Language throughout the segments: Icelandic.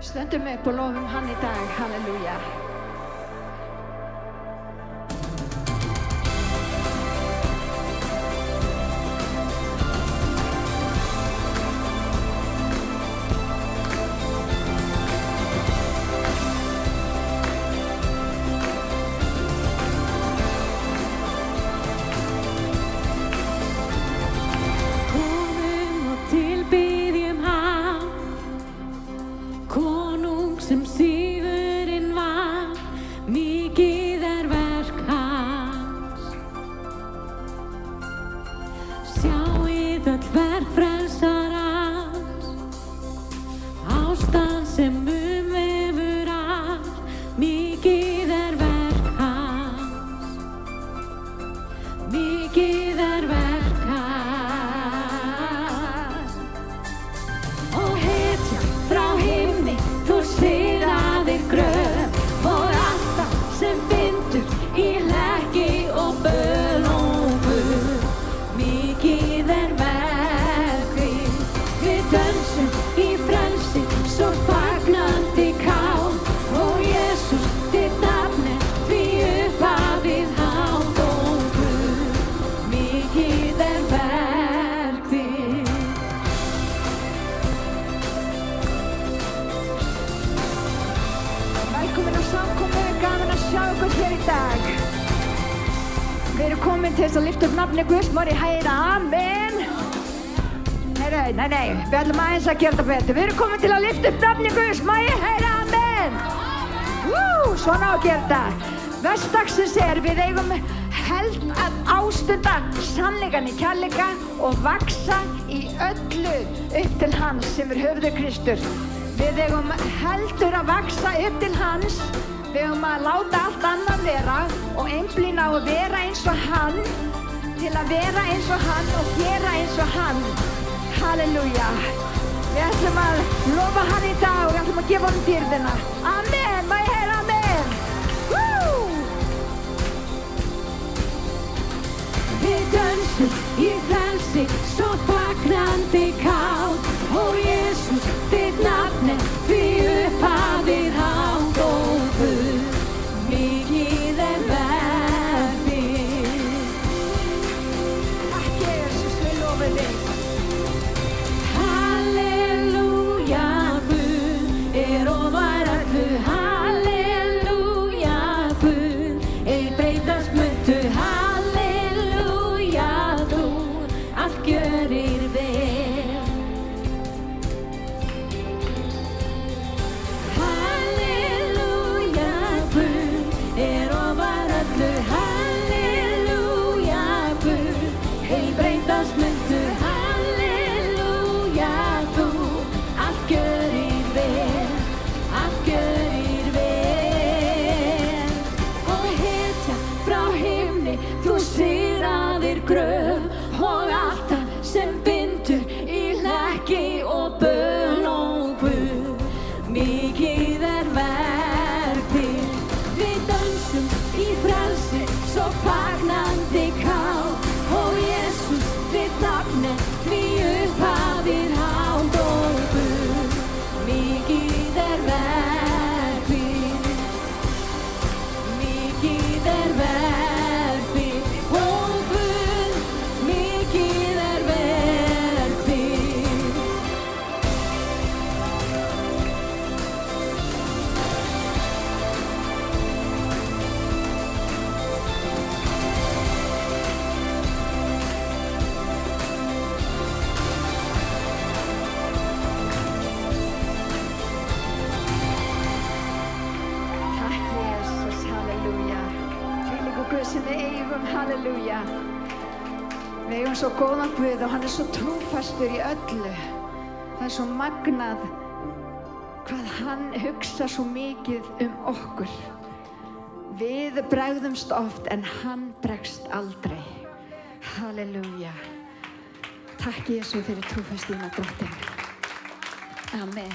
Stöndum upp og lofum hann í dag. Halleluja. Við erum komin til þess að lyfta upp nafni Guðs, má ég heyra amen. Nei, við ætlum aðeins að gera þetta betur. Við erum komin til að lyfta upp nafni Guðs, má ég heyra amen. Svona á að gera þetta. Verstagsins við eigum held að ástunda sannleikann í kærleika og vaxa í öllu upp til hans sem höfuðið Kristur. Við eigum heldur að vaxa upp til hans. Við eigum að láta allt annað vera og einblína á að vera eins og hann, til að vera eins og hann og gera eins og hann. Halleluja. Við ætlum að lofa hann í dag og við ætlum að gefa honum dýrðina. Amen. Má ég heyra amen. Við dönsum í frelsi svo fagnandi kát og Jesús þitt nafn því upphafið hátt og Guð mikið verð þitt. Takk Jesús, við lofum þig. Halleluja, Guð ofar öllu. Halleluja, Guð breytast muntu. Halleluja, þú allt gjörir vel. Halleluja, Guð ofar öllu. Halleluja, Guð breytast muntu. Halleluja, þú allt gjörir vel. Allt gjörir vel. Og hetja frá himni, þú sigraðir gröf og allt það sem bindur í hlekki og böl og Guð mikið verk þitt. Við dönsum í frelsi svo fagnandi kát og Jesús þitt nafn því upphafið hátt og Guð mikið verk þitt. Mikið verk þitt og Guð mikið verk þitt. Takk Jesus, halleluja. Þvílíkur Guð sem við eigum, halleluja. Við eigum svo góðan Guð og hann svo trúfastur í öllu. Það svo magnað hvað hann hugsa svo mikið okkur. Við bregðumst oft en hann bregst aldrei. Halleluja. Takk Jesú fyrir trúfastíðina, Drottinn. Amen.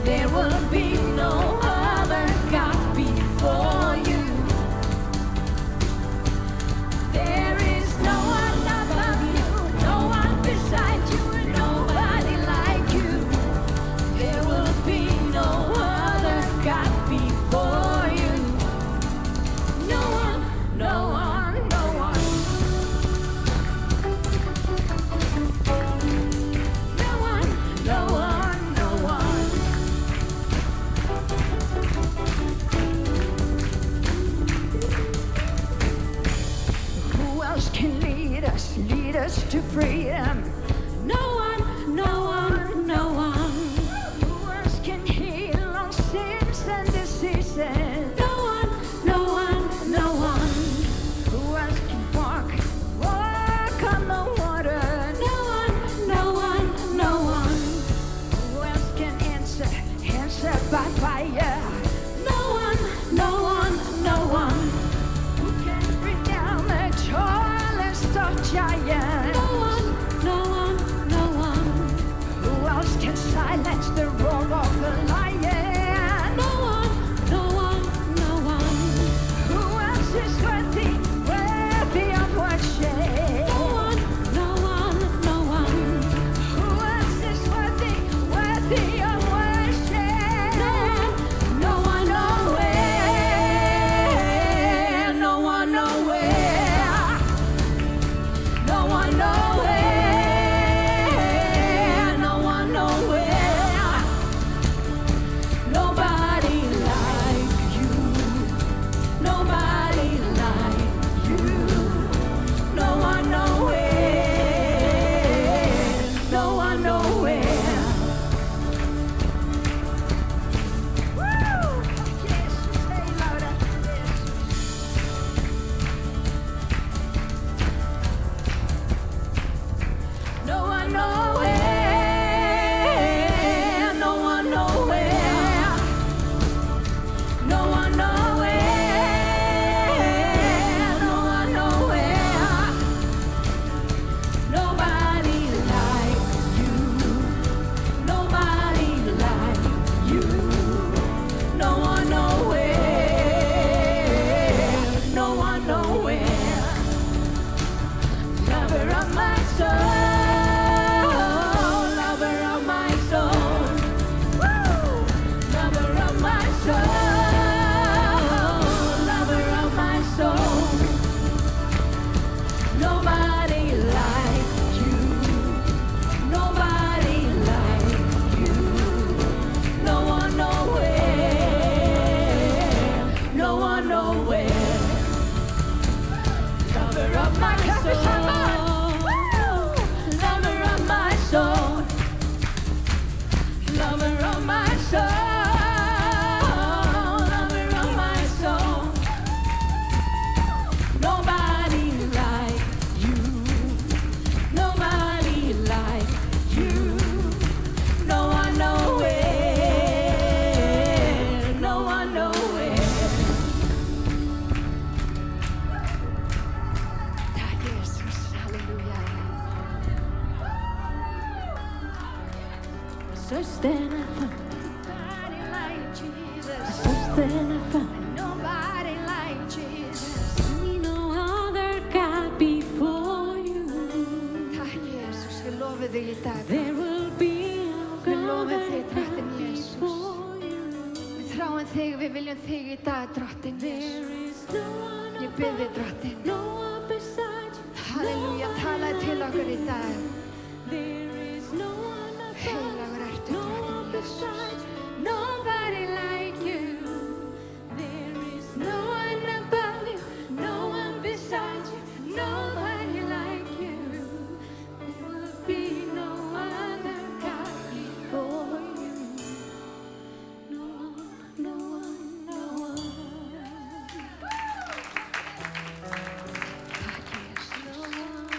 There will be no other God before you. There is no one above you, no one beside you, and nobody like you. There will be no other God before you. No one, no one, no one. No one, no one, no one. Who else can lead us to freedom? No one, no one, no one. Who else can heal our sins and diseases? No one, no one, no one. Who else can walk on the water? No one, no one, no one. Who else can answer by fire? No one, no one, no one. Who can bring down the tallest of giants? No one, no one, no one. Who else can silence the roar of the lion? No one, no one, no one. Who else is worthy of worship? No one, no one, no one. Who else is worthy of worship? No one, nowhere. No one, nowhere. No one, nowhere. No one, nowhere. Nobody like you. Nobody like you. No one, nowhere. No one, nowhere. Woo! Yes, say louder. No one, nowhere. No one, nowhere. No one, nowhere. No one, nowhere. Nobody like you. Nobody like you. No one, nowhere. No one, nowhere. Lover of my soul, lover of my soul. Woo! Lover of my soul, lover of my soul. Nobody like you. Nobody like you. No one, nowhere. No one, nowhere. Lover of my soul. Lover of my soul. Lover of my soul. Lover of my soul. Nobody like you. Nobody like you. No one, nowhere. No one, nowhere. Tack Jesus, halleluja. Sustenance. Nobody like Jesus. Sustenance. Nobody like Jesus. No other God before you. Tack Jesus, vi lovar dig i dag. There will be no other God before you. Við þráum þig, við viljum þig í dag, drottinn Jesus. Ég bið þig, drottinn. Halleluja, talaðu til okkur í dag. Heilagur ertu, drottinn Jesus. Nobody like you. There is no one above you, no one beside you, nobody like you. There will be no other God before you. No one, no one, no one. Tack Jesus. No one.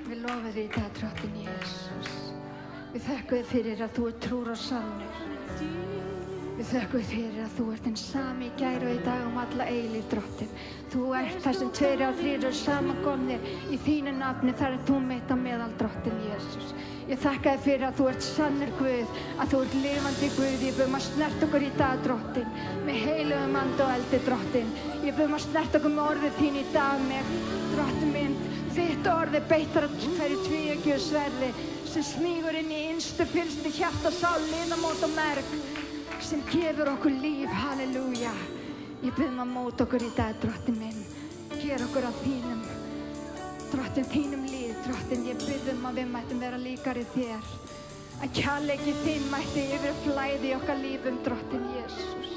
Við lofum þig í dag, drottinn Jesus. Við þökkum þér fyrir að þú ert trúr og sannur. Við þökkum þér fyrir að þú ert hinn sami í gær og í dag alla eilífð, drottinn. Þú ert þar sem 2 og 3 eru samankomnir í þínu nafni, þar þú mitt á meðal, drottinn Jesus. Ég þakka þér fyrir að þú ert sannur Guð, að þú ert lifandi Guð. Ég bið að snert okkur í dag, Drottinn, með heilugum anda og eldi, Drottinn. Ég bið að snert okkur með orðið þín í dag, með Drottinn minn. Þitt orð beittar að hverju tvíeggju sverði sem smýgur inn í innstu fylgstu hjarta, sál, liðamót og merg, sem gefur okkur líf. Halleluja. Ég bið að móta okkur í dag, Drottinn minn. Ger okkur að þínum, Drottinn, þínum líf, Drottinn. Ég bið að við mættum vera líkari þér, að kærleiki þín mætti yfirflæði í okkar lífum, Drottinn Jesús.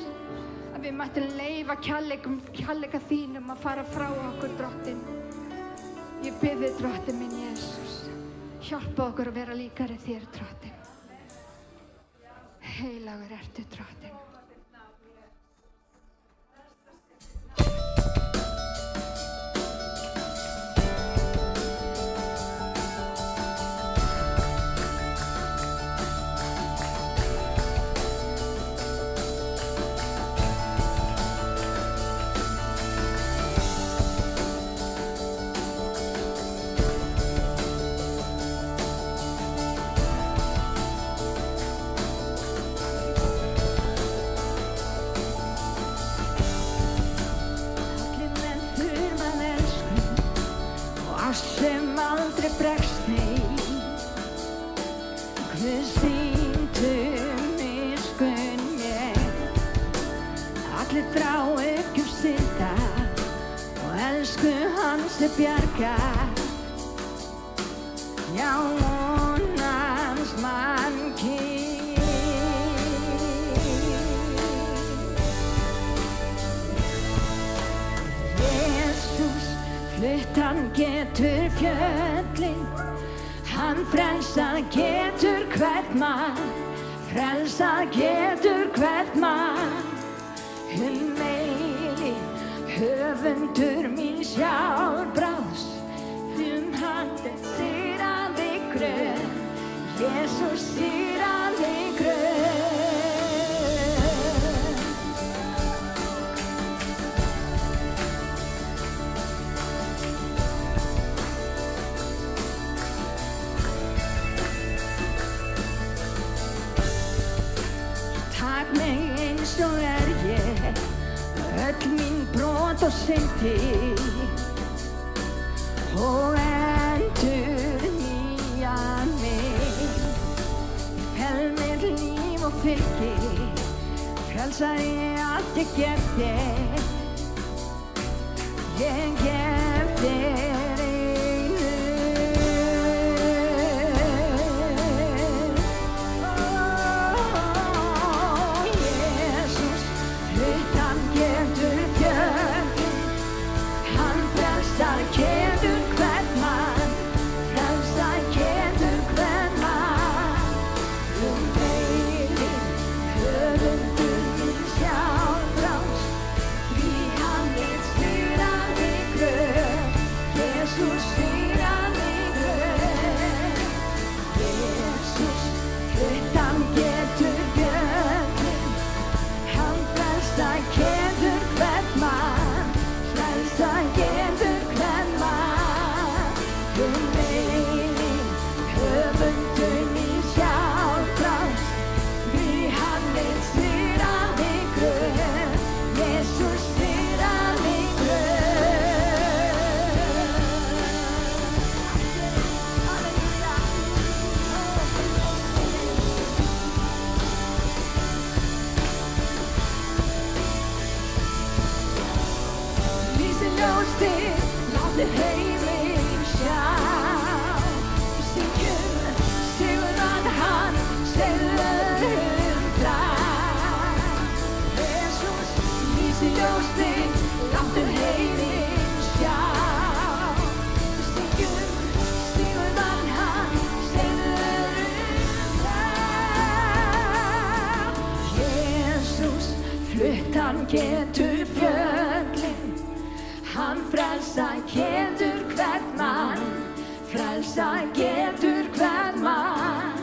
Að við mættum leyfa kærleika þínum að fara frá okkur, Drottinn. Ég bið þig, Drottinn minn Jesús, hjálpa okkur að vera líkari þér, Drottinn. Heilagur ertu, Drottinn. Sem aldrei bregst, nei. Guð sýndu miskunn mér. Allir þrá ekki synda og elsku hans bjargar. Já, vonans mannkyn. Jesús, flutt hann getur fjöllin, hann frelsað getur hvern mann, frelsað getur hvern mann. Meiri höfundur mín sjálfbráðs, hann sýrandi gröð, Jesús sýrandi gröð. Takk mig eins og ég, öll mín brot og syndir, og endurnýja mig. Fel mitt líf og fylgi, frelsaði allt ég gef þér. Ég gef þér einu. Jesús, flutt hann getur fjöllin, hann frelsar getur hvern mann, frelsar getur hvern mann. Meiri höfundur mín sjálfbráðs, því hann sýrandi gröð, Jesús sýrandi gröð. Jesús, flutt hann getur fjöllin, hann frelsar getur hvern mann, frelsar getur hvern mann. Meiri höfundur mín sjálfbráðs, því hann sýrandi gröð, Jesús sýrandi gröð. Halleluja. Lýsi ljós þitt, láttu heiminn sjá. Syngjum sigurinn hann, segðum frá. Jesús, lýsi ljós þitt, láttu heiminn sjá. Syngjum sigurinn hann, segðum frá. Jesús, flutt hann getur fjöllin, hann frelsar getur hvern mann, frelsar getur hvern mann.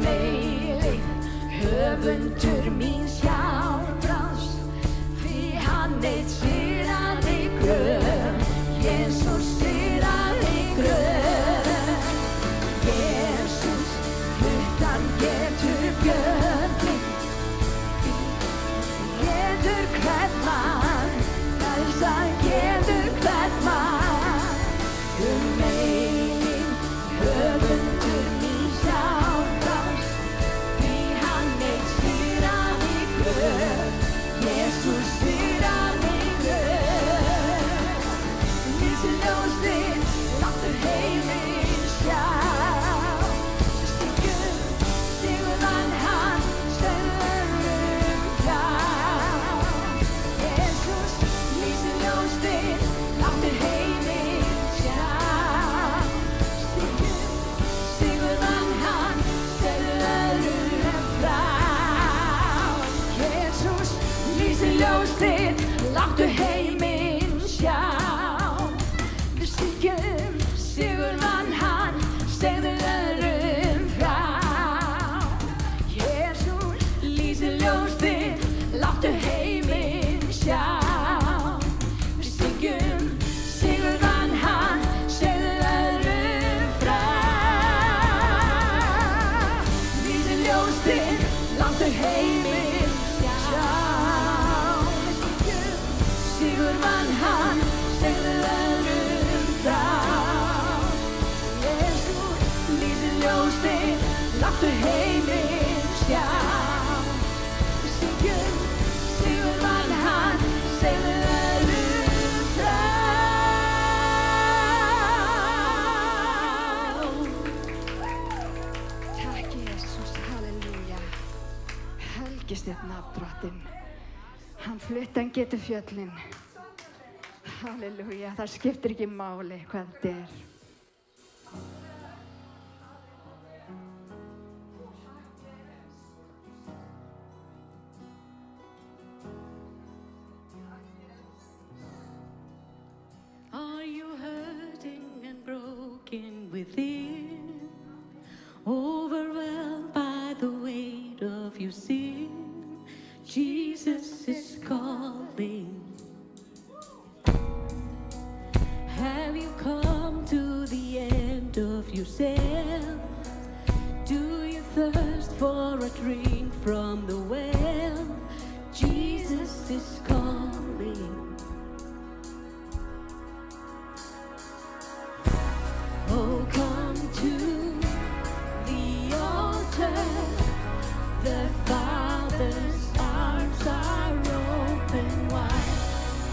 Meiri höfundur mín sjálfbráðs, því hann sýrandi gröð, Jesús sýrandi gröð. getur björninn, getur hvern mann, frelsað getur hvern mann. Meininn höfundur míns hjálpar, því hann einn sigrar í gröf, Jesús sigrar í gröf. Lýsir ljós þitt, láttu heiminn sjá, stingur sigurvann hann, stöðum frá. Jesús, lýsir ljós þitt, láttu heiminn sjá, stingur sigurvann hann, stöðum frá. Jesús, lýsir ljós þitt, láttu heiminn sjá. Við stígjum sigurvann hann, segðu öðrum frá. Jesús, lýsir ljós þitt, láttu heiminn sjá. Við stígjum sigurvann hann, segðu öðrum frá. Lýsir ljós þitt, láttu heiminn sjá. Sigurvann hann, segðu öðrum frá. Jesús, lýsir ljós þitt, láttu heiminn sjá. Við syngjum sigurvann hann, segðu öðrum frá. Takk Jesús, halleluja. Helgist þitt nafn, Drottinn. Hann fluttan getur fjöllin. Halleluja, það skiptir ekki máli hvað þetta er. Are you hurting and broken within? Overwhelmed by the weight of your sin? Jesus is calling. Have you come to the end of yourself? Do you thirst for a drink from the well? Jesus is calling. Oh, come to the altar. The Father's arms are open wide.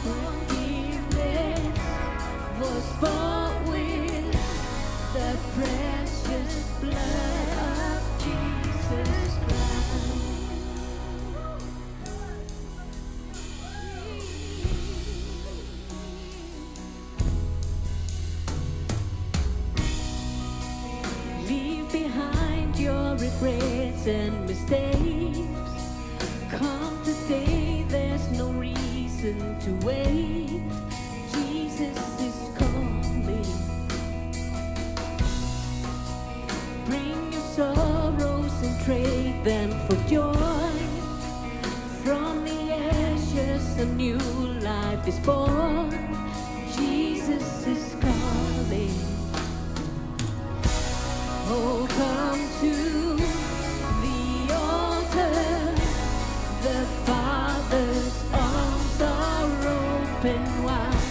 Forgiveness was bought with the precious blood of Jesus Christ. Leave behind your regrets and mistakes. Come today, there's no reason to wait. Jesus is calling. Bring your sorrows and trade them for joy. From the ashes a new life is born. Jesus is calling. Oh, come to the altar. The Father's arms are open wide.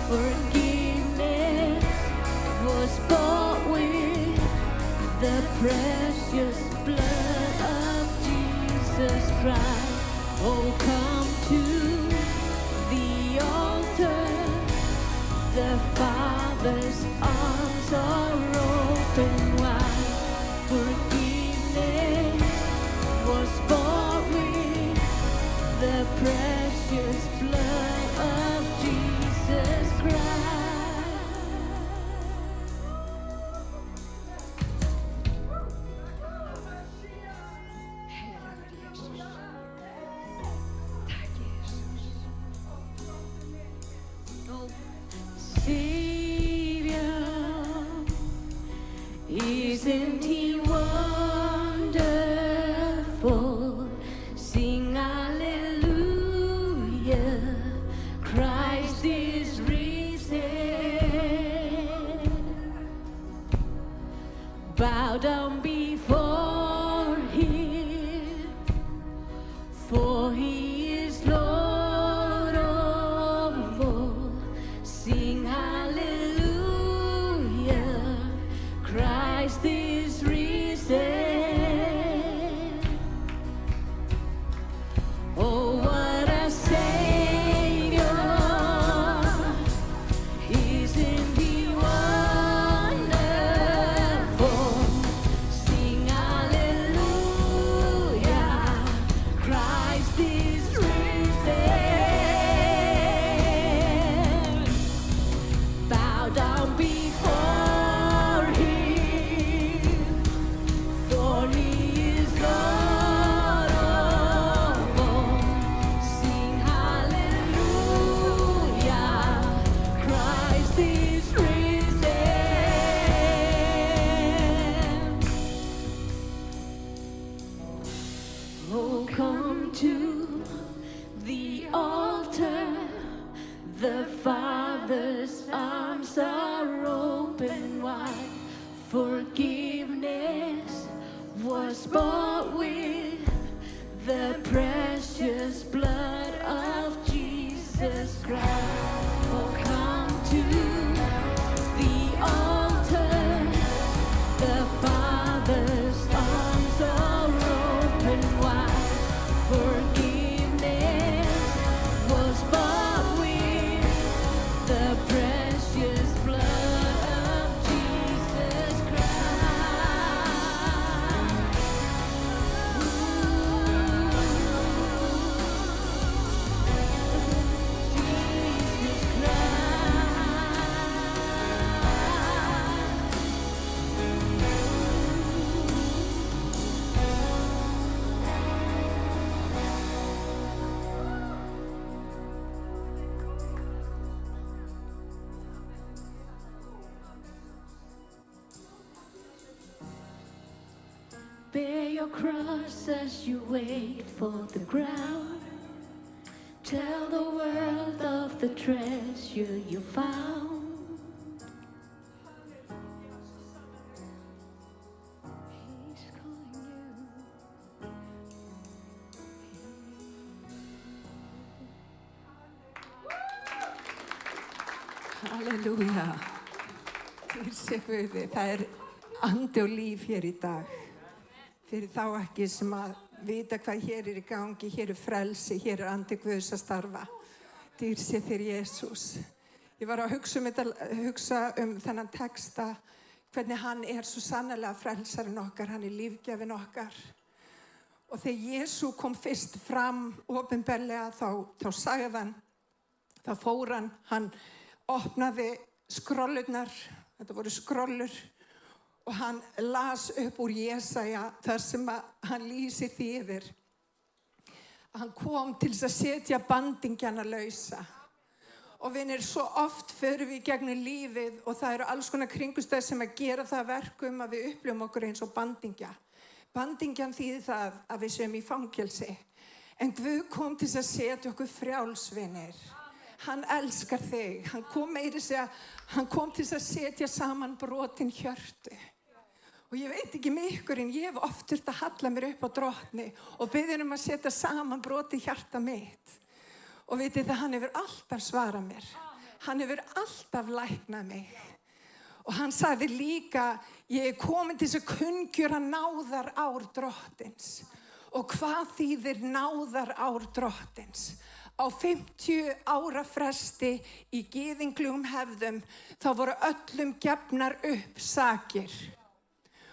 Forgiveness was bought with the precious blood of Jesus Christ. Oh, come to the altar. The Father's arms are open wide. Forgiveness was bought with the precious blood of Jesus Christ. Heilagur Jesús. Oh, come to the altar. The Father's arms are open wide. Forgiveness was bought with the precious blood of Jesus Christ. Oh, come to the altar. The Father's arms are open wide. Forgiveness was bought with the precious blood of Jesus Christ. Jesus Bear your cross as you wait for the ground. Tell the world of the treasure you found. He's calling you. Halleluja. Til sé Guði. Það andi og líf hér í dag. Fyrir þá ekki sem að vita hvað hér í gangi, hér frelsi, hér andi Guðs að starfa. Dýr sé þér Jesús. Ég var að hugsa þennan texta, hvernig hann svo sannarlega frelsarinn okkar, hann lífgjafinn okkar. Og þegar Jesú kom fyrst fram opinberlega, þá sagði hann, þá fór hann opnaði skrollurnar, þetta voru skrollur, og hann las upp úr Jesaja þar sem hann lýsir því yfir. Hann kom til þess að setja bandingjana lausa. Og vinir, svo oft förum við gegnum lífið og það eru alls konar kringumstæður sem að gera það verkum að við upplifum okkur eins og bandingja. Bandingjan þýðir það að við séum í fangelsi. En Guð kom til þess að setja okkur frjálsvinir. Hann elskar þig. Hann kom til þess að setja saman brotin hjörtu. Og ég veit ekki með ykkur, en ég hef oft þurft að halla mér upp á Drottni og biðja að setja saman brotið hjarta mitt. Og vitið það, hann hefur alltaf svarað mér. Hann hefur alltaf læknað mig. Og hann sagði líka, ég komin til þess að kunngjöra náðarár Drottins. Og hvað þýðir náðarár Drottins? Á 50 ára fresti í gyðinglegum hefðum, þá voru öllum gefnar upp sakir.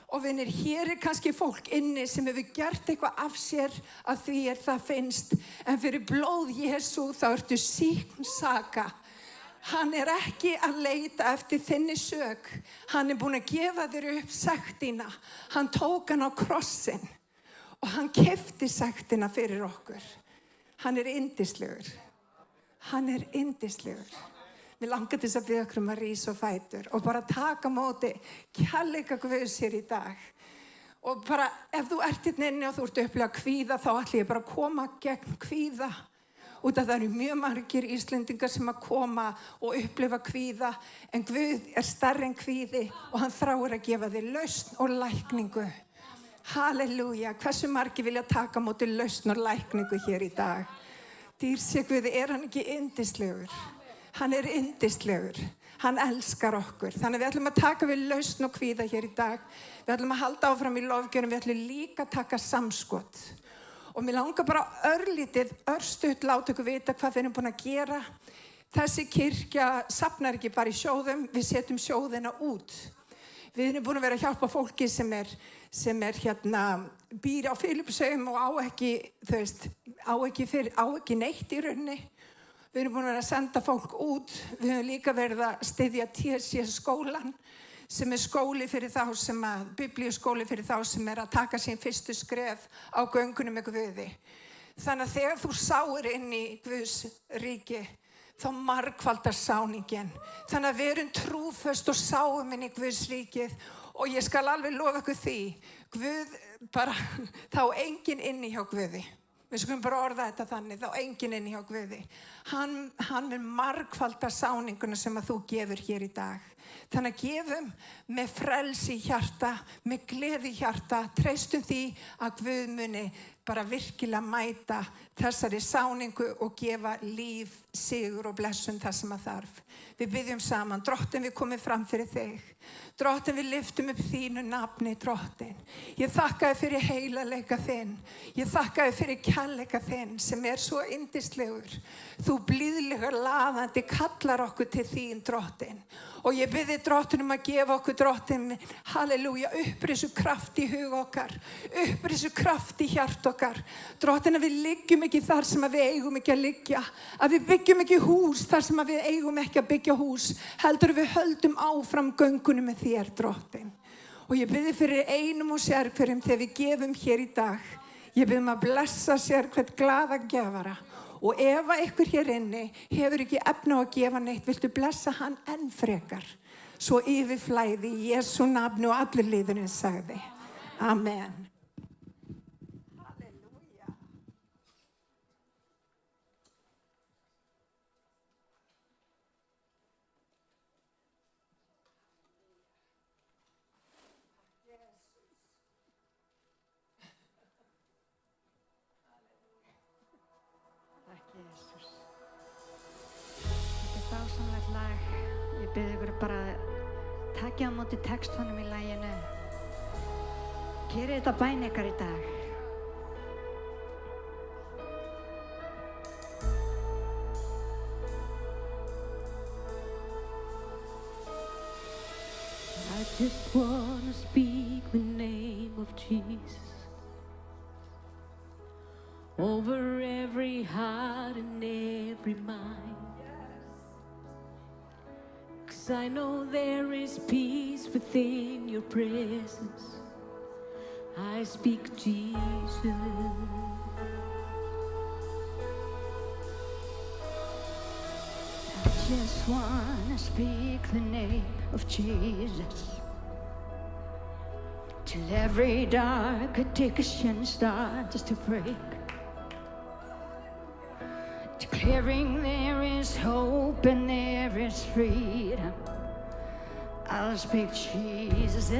Og vinir, hér kannski fólk inni sem hefur gert eitthvað af sér að því það finnst. En fyrir blóð Jesú þá ertu sýkn saka. Hann ekki að leita eftir þinni sök. Hann búinn að gefa þér upp sektina. Hann tók hann á krossinn. Og hann keypti sektina fyrir okkur. Hann yndislegur. Hann yndislegur. Mér langar til þess að biðja okkur að rísa og fætur og bara taka móti kærleika Guðs hér í dag. Og bara ef þú ert hérna inni og þú ert að upplifa kvíða, þá ætla ég bara að koma gegn kvíða. Út af það eru mjög margir Íslendingar sem að koma og upplifa kvíða, en Guð stærri en kvíði og hann þráir að gefa þér lausn og lækningu. Halleluja, hversu margir vilja taka móti lausn og lækningu hér í dag? Dýr sé Guði, hann ekki yndislegur? Hann yndislegur. Hann elskar okkur. Þannig við ætlum að taka við lausn og kvíða hér í dag. Við ætlum að halda áfram í lofgjörnum. Við ætlum líka að taka samskot. Og mér langar bara örstutt láta ykkur vita hvað við erum búin að gera. Þessi kirkja safnar ekki bara í sjóðum. Við setjum sjóðina út. Við erum búin að vera að hjálpa fólki sem býr á Filippseyjum og á ekki neitt í rauninni. Við erum búin að vera að senda fólk út. Við höfum líka verið að styðja TC skólan, sem skóli fyrir þá biblíuskóli fyrir þá sem að taka sín fyrstu skref á göngunum með Guði. Þannig að þegar þú sáir inn í Guðs ríki, þá margfaldar sáningin. Þannig að við erum trúföst og sáum inn í Guðs ríkið Og ég skal alveg lofa ykkur því, Guð bara, þá enginn inni hjá Guði. Við skulum bara orða þetta þannig, þá enginn inni hjá Guði. Hann vil margfalda sáninguna sem að þú gefur hér í dag. Þannig að gefum með frelsi í hjarta, með gleði í hjarta, treystum því að Guð muni bara virkilega mæta þessari sáningu og gefa líf, sigur og blessun það sem að þarf. Við byggjum saman, Drottin, við komum fram fyrir þig. Drottin, við lyftum upp þínu nafni, Drottin. Ég þakka þér fyrir heilagleika þinn. Ég þakka þér fyrir kærleika þinn sem svo yndislegur. Þú blíðlega laðandi kallar okkur til þín, Drottin. Og ég bið þig, Drottin, að gefa okkur, Drottin, halleluja, upprisu kraft í hug okkar, upprisu kraft í hjart okkar. Drottin, að við liggjum ekki þar sem að við eigum ekki að liggja, að við byggjum ekki hús þar sem að við eigum ekki að byggja hús, heldur við höldum áfram göngunum með þér, Drottin. Og ég bið þig fyrir einum og sérhverjum þegar við gefum hér í dag. Ég bið að blessa sérhvert glaða gefara. Og ef einhver hér inni hefur ekki efna á að gefa neitt, viltu blessa hann enn frekar. Svo yfirflæði í Jesú nafni og allir liðurinn sagði. Amen. Halleluja. Takk, Jesus. Þetta dásamlegt lag. Ég bið ykkur bara að takja á móti textunum í laginu. Gerið þetta bæn ykkar í dag. I just want to speak the name of Jesus over every heart and every mind. 'Cause I know there is peace within your presence. I speak Jesus. I just want to speak the name of Jesus till every dark addiction starts to break. Declaring there is hope and there is freedom. I'll speak Jesus.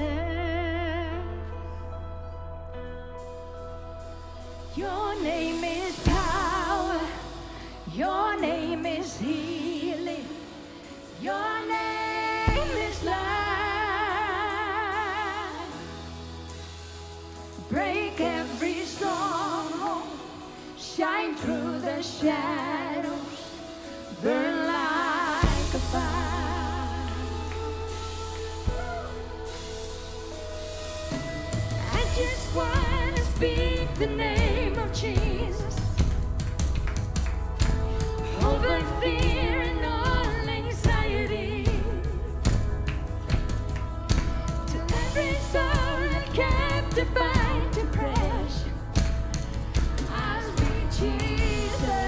Your name is power. Your name is healing. Your name is life. Break every stronghold. Shine through the shadows. Burn like a fire. I just want to speak the name of Jesus over fear and all anxiety, till every soul captive by depression. I speak Jesus.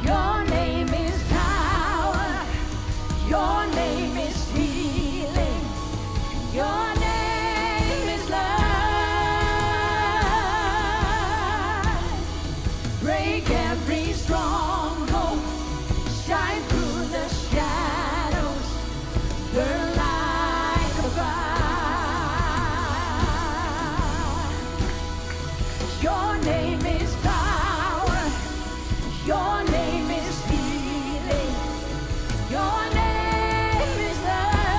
Your name is power. Your name is healing. Your name is life. Break every stronghold. Shine through the shadows. Burn like a fire. Your name is power. Your name is healing. Your name is life.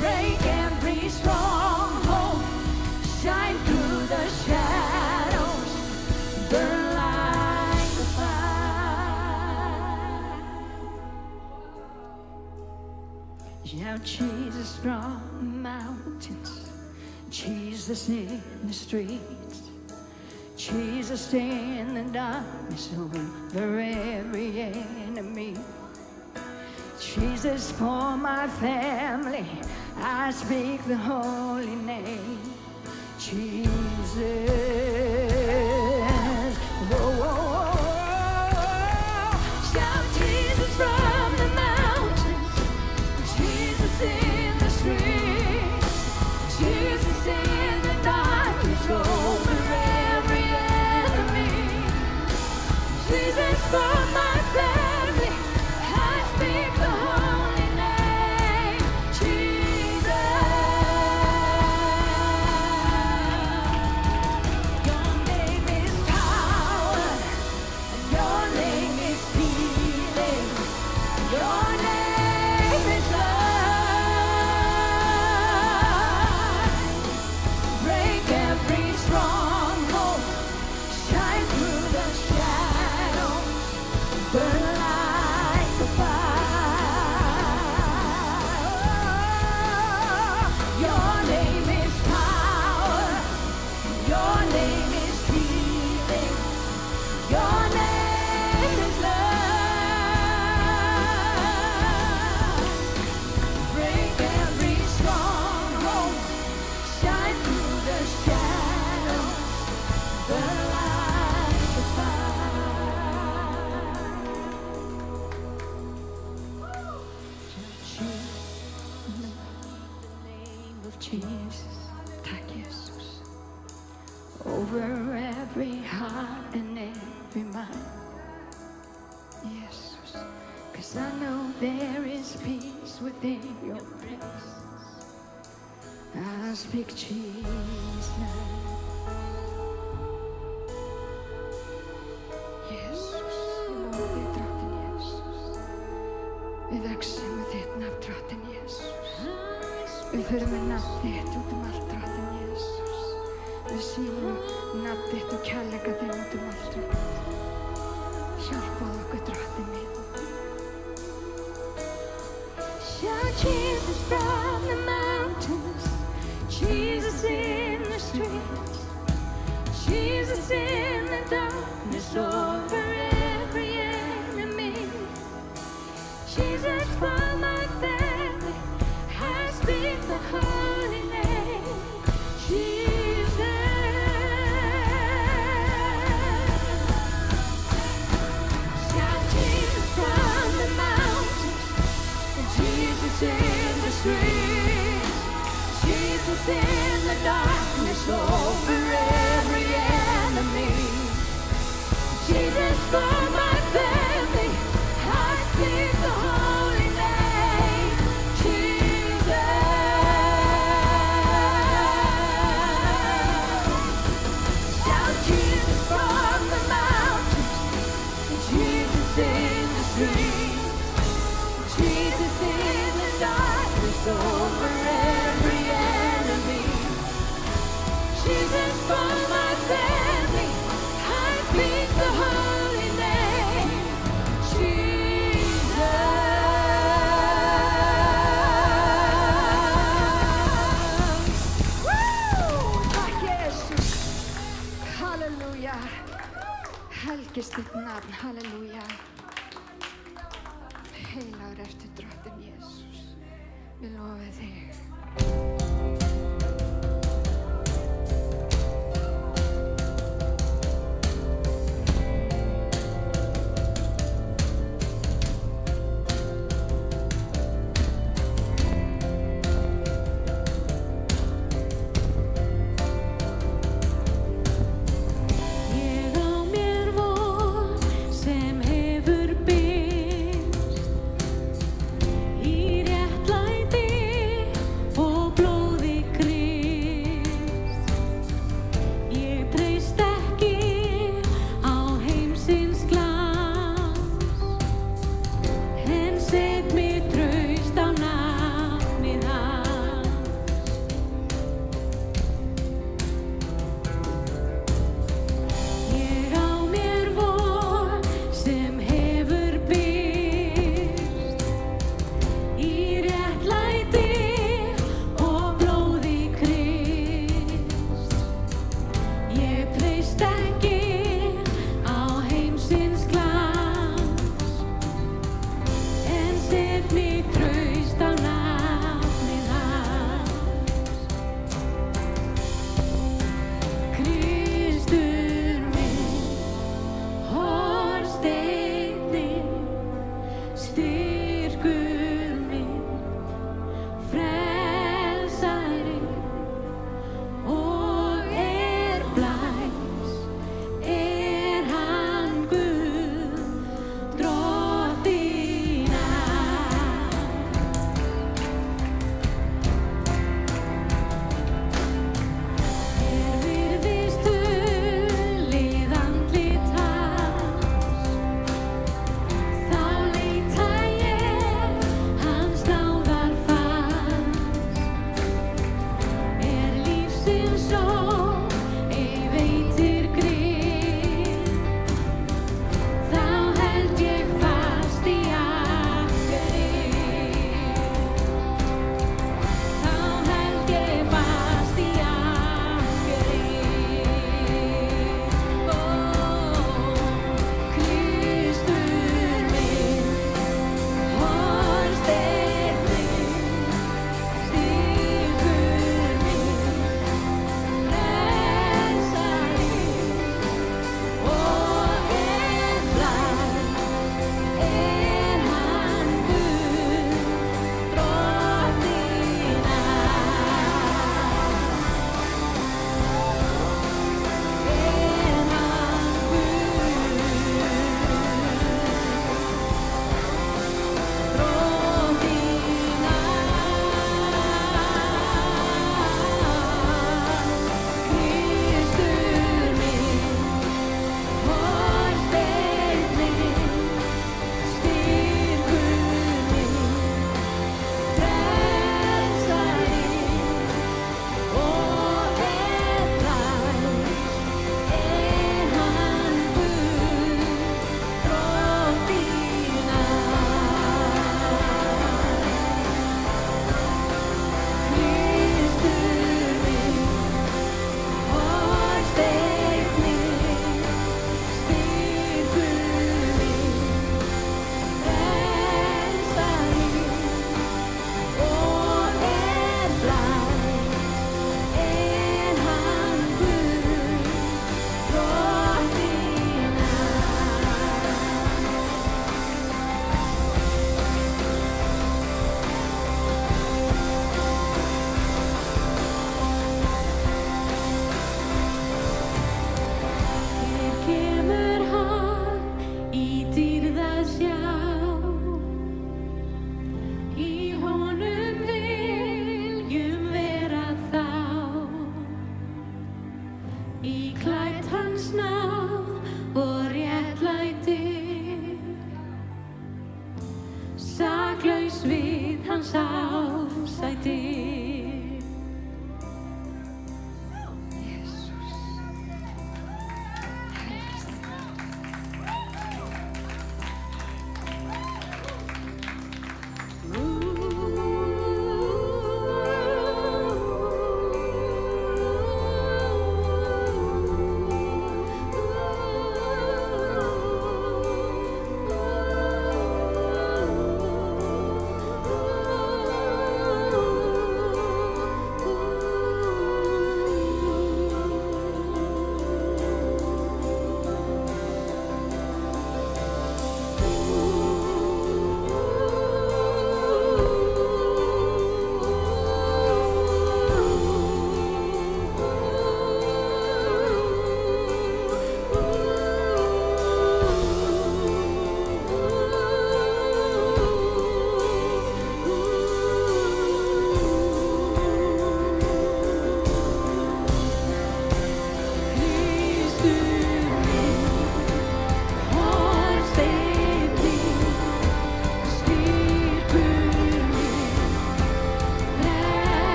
Break every stronghold. Shine through the shadows. Burn like a fire. Shout Jesus from the mountains. Jesus in the streets. Jesus in the darkness over every enemy. Jesus for my family. I speak the holy name. Jesus. Whoa, whoa, whoa. Jesus, takk Jesus. Over every heart and every mind. Jesus, 'cause I know there is peace within your presence. I speak Jesus. Jesus, ég lofa þig, drottinn Jesus. Við vexum með þitt nafn, drottinn Jesus. Við förum með nafn þitt út allt, drottinn Jesus. Við sýnum nafn þitt og kærleika þinn út allt, drottinn. Hjálpaðu okkur, drottinn minn. Shout Jesus from the mountains, Jesus in the streets, Jesus in the darkness over every enemy. Jesus for my family, I speak the holy name, Jesus. Shout Jesus from the mountains, and Jesus in the streets, Jesus in the darkness over every enemy. Jesus for my family, I speak the holy name, Jesus. Shout Jesus from the mountains, and Jesus in the streets, Jesus in the darkness over every enemy. Jesus for my family, I speak the holy name, Jesus. Woo! Takk Jesus. Halleluja. Helgist þitt nafn, halleluja. Heilagur ertu, drottinn Jesus. Við lofum þig. Ég á mér von sem hefur birst í réttlæti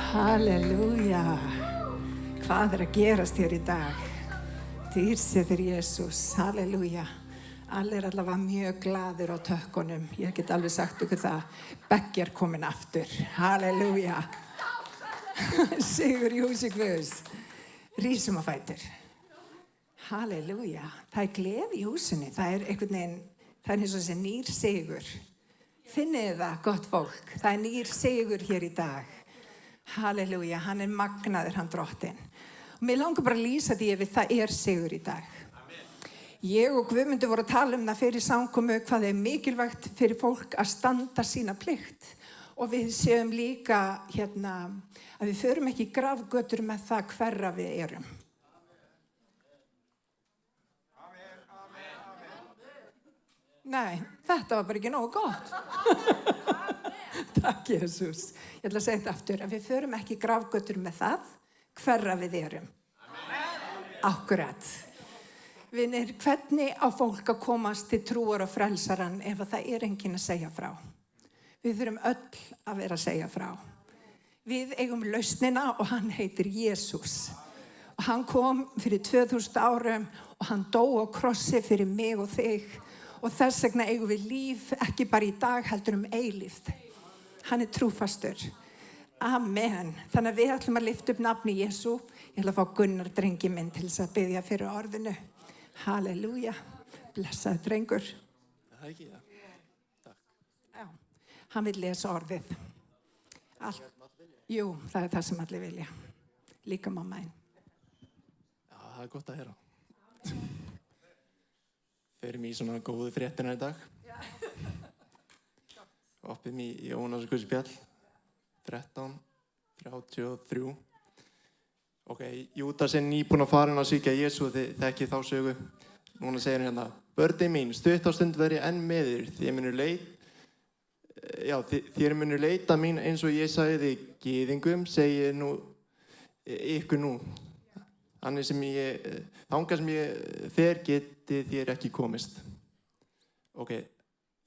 Halleluja. Hvað að gerast hér í dag? Dýrsi fyrir Jesús. Halleluja. Allir allavega mjög glaðir á tökkunum. Ég get alveg sagt ykkur það. Beggi komin aftur. Halleluja. Sigur í húsi Guðs. Rísum á fætur. Halleluja. Það gleði í húsinu. Það einhvern veginn, það eins og þessi nýr sigur. Finnið það, gott fólk. Það nýr sigur hér í dag. Halleluja. Hann magnaður, hann drottinn. Og mér langar bara að lýsa því ef það sigur í dag. Ég og Guðmundur voru að tala það fyrir samkomu hvað mikilvægt fyrir fólk að standa sína plikt. Og við séum líka að við förum ekki í grafgötur með það hverra við erum. Nei, þetta var bara ekki nógu gott. Takk, Jesús. Ég ætla að segja þetta aftur, að við förum ekki í grafgötur með það hverra við erum. Akkurat. Vinir, hvernig á fólk að komast til trúar og frelsaran ef það enginn að segja frá? Við þurfum öll að vera að segja frá. Við eigum lausnina og hann heitir Jesús. Og hann kom fyrir 2000 árum og hann dó á krossi fyrir mig og þig. Og þess vegna eigum við líf, ekki bara í dag, heldur eilífð. Hann trúfastur. Amen. Þannig að við ætlum að lyfta upp nafni Jesú. Ég ætla að fá Gunnar drengi minn til þess að biðja fyrir orðinu. Halleluja. Blessaður drengur. Það ekki það. Takk. Já. Hann vil lesa orðið. Jú, það það sem allir vilja. Líka mamma einn. Já, það gott að heyra. Förum í svona góðu fréttina í dag. Oppum í Jónas Guðspjall 13:33. Ok, Júdas nýbúinn að fara inn að svíkja Jesú, þið þekkið þá sögu. Núna segir hann börnin mín, stutt á stund verð ég enn með þér munur leita mín eins og ég sagði gyðingum, segi nú ykkur nú. Þangað sem ég fer geti þér ekki komist. Ok,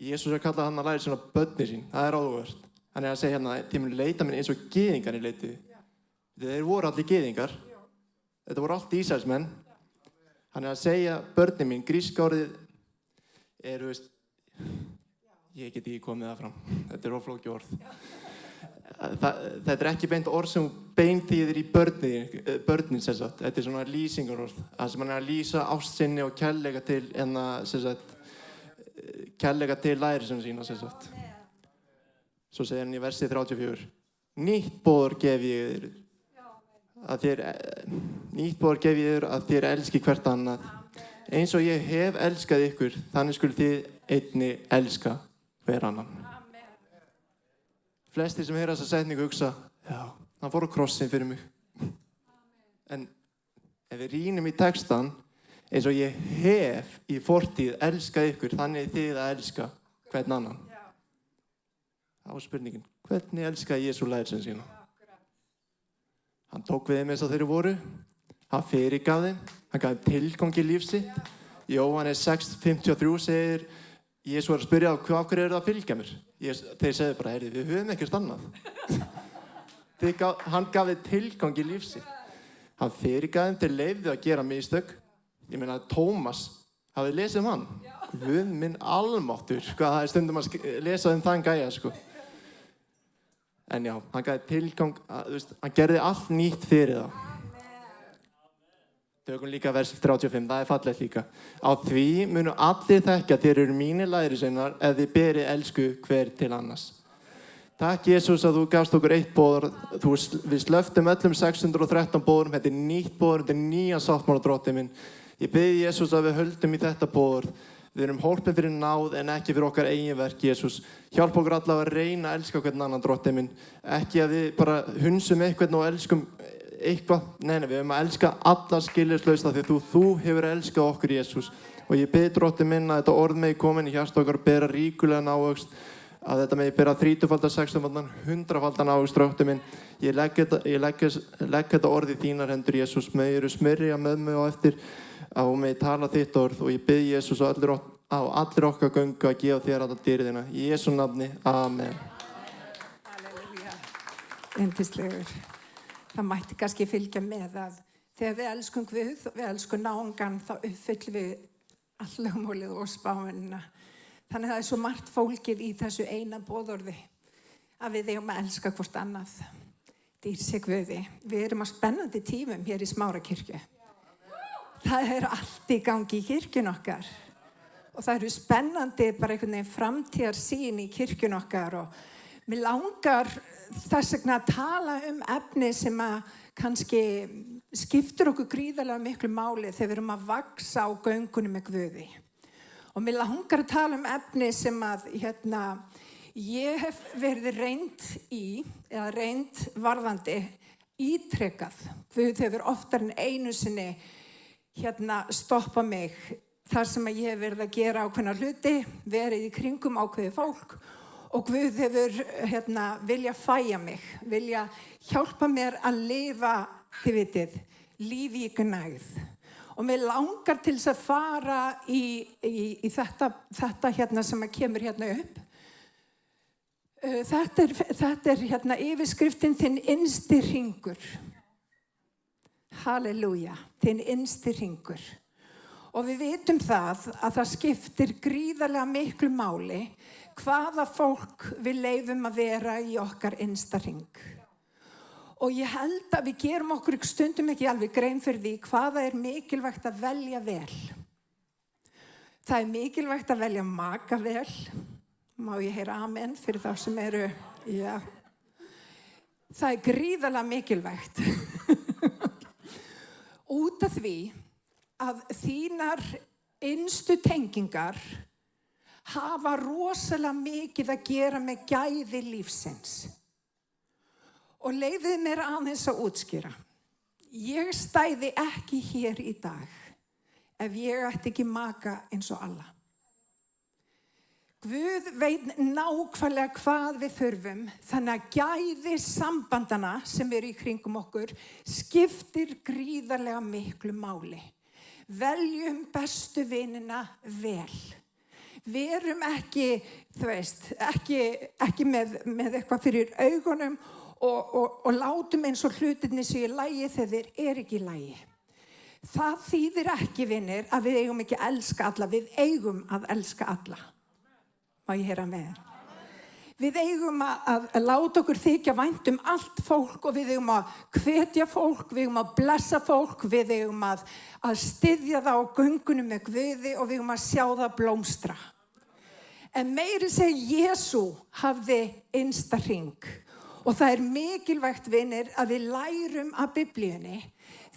Jesús kalla hann að læra svona börnin sín, það áhugavert. Hann að segja þið munur leita mín eins og gyðingarnir leituðu. Þeir voru allir gyðingar. Þetta voru allt Ísraelsmenn. Hann að segja börnin mín, gríska orðið ég get ekki komið það fram. Þetta óflókið orð. Þetta ekki beint orð sem beinþýðir í börnin sem sagt. Þetta svona lýsingarorð. Það sem hann að lýsa ást sinni og kærleika til kærleika til lærisveina sína sem sagt. Svo segir hann í versi 34. Nýtt boð gef ég þér að þér elski hvert annað. Eins og ég hef elskað ykkur, þannig skulu þið einnig elska hver annan. Flestir sem heyra þessa setningu hugsa, já, hann fór á krossin fyrir mig. En ef við rýnum í textan, eins og ég hef í fortíð elskað ykkur, þannig þið að elska hvern annan. Þá er spurningin, hvernig elskaði Jesú lærisveina sína? Hann tók við þeim eins og þeir voru. Hann fyrirgaf þeim. Hann gaf þeim tilgang í líf sitt. Jóhannes 6:53 segir, Jesú að spyrja, af hverju eru það að fylgja mér? Þeir segir bara, við höfum ekkert annað. Hann gaf þeim tilgang í líf sitt. Hann fyrirgaf þeim til leyfðu að gera mistök. Ég meina að Tómas hafði lesið hann. Guð minn almáttur. Það stundum að lesa þann gæja, sko. En já, hann gaf tilgang, hann gerði allt nýtt fyrir það. Tökum líka vers 35, það fallegt líka. Á því munu allir þekkja þér eru mínir lærisveinar ef þið berið elsku hver til annars. Takk Jesús að þú gafst okkur eitt boðorð. Við slöftum öllum 613 boðorðum, þetta nýtt boðorð, þetta nýja sáttmála drottinn minn. Ég bið Jesús að við höldum í þetta boðorð. Við erum hólpin fyrir náð en ekki fyrir okkar eigin verk, Jesús. Hjálp okkur allavega að reyna að elska hvern annan, drottinn minn. Ekki að við bara hunsum eitthvað og elskum eitthvað. Nei, við höfum að elska alla skilyrðislaust af því þú hefur elskað okkur, Jesús. Og ég bið drottinn minn að þetta orð megi komin í hjarta okkar og bera ríkulega návöxt. Að þetta megi bera 30-faldan, 60-faldan, 100-faldan návöxt, drottinn minn. Ég legg þetta orð í þínar hendur, Jesús. Megirðu smyrja með mig á eftir að hún megi tala þitt orð og ég bið Jesús á allir okkar göngu að gefa þér alla dýrðina. Í Jesú nafni. Amen. Halleluja. Yndislegur. Það mætti kannski fylgja með að þegar við elskum Guð og við elskum náungan þá uppfyllum við allögmálið og spámenina. Þannig að það svo margt fólkið í þessu eina boðorði að við eigum að elska hvort annað. Dýr sé Guði. Við erum á spennandi tímum hér í Smárakirkju. Það allt í gangi í kirkjun okkar. Og það spennandi bara einhvern veginn framtíðarsýn í kirkjun okkar og mér langar þess vegna að tala efni sem að kannski skiptir okkur gríðarlega miklu máli þegar við erum að vaxa á göngunum með Guði. Og mér langar að tala efni sem að ég hef verið reynd varðandi ítrekað. Guð hefur oftar en einu sinni stoppa mig þar sem að ég hef verið að gera ákveðna hluti, verið í kringum ákveðið fólk og Guð hefur vilja fæja mig, vilja hjálpa mér að lifa, þið vitið, lífi í gnægð. Og mér langar til þess að fara í þetta sem að kemur upp. Þetta yfirskriftin þinn innsti hringur. Halleluja, þinn innsti hringur. Og við vitum að það skiptir gríðarlega miklu máli hvaða fólk við leyfum að vera í okkar innsta hring. Og ég held að við gerum okkur stundum ekki alveg grein fyrir því hvaða mikilvægt að velja vel. Það mikilvægt að velja maka vel. Má ég heyra amen fyrir þá sem eru, já. Það gríðarlega mikilvægt. Út af því að þínar innstu tengingar hafa rosalega mikið að gera með gæði lífsins. Og leyfið mér aðeins að útskýra. Ég stæði ekki hér í dag ef ég ætti ekki maka eins og alla. Guð veit nákvæmlega hvað við þurfum, þannig að gæði sambandana sem eru í kringum okkur skiptir gríðarlega miklu máli. Veljum bestu vinina vel. Verum ekki, þú veist, ekki með eitthvað fyrir augunum og látum eins og hlutirnir séu í lagi þegar þeir ekki í lagi. Það þýðir ekki, vinir, að við eigum ekki að elska alla. Við eigum að elska alla. Má ég heyra með þér? Við eigum að láta okkur þykja vænt allt fólk og við eigum að hvetja fólk, við eigum að blessa fólk, við eigum að styðja það á göngunum með Guði og við eigum að sjá það blómstra. En meiri segja Jesú hafði innsta hring. Og það mikilvægt, vinir, að við lærum af Biblíunni.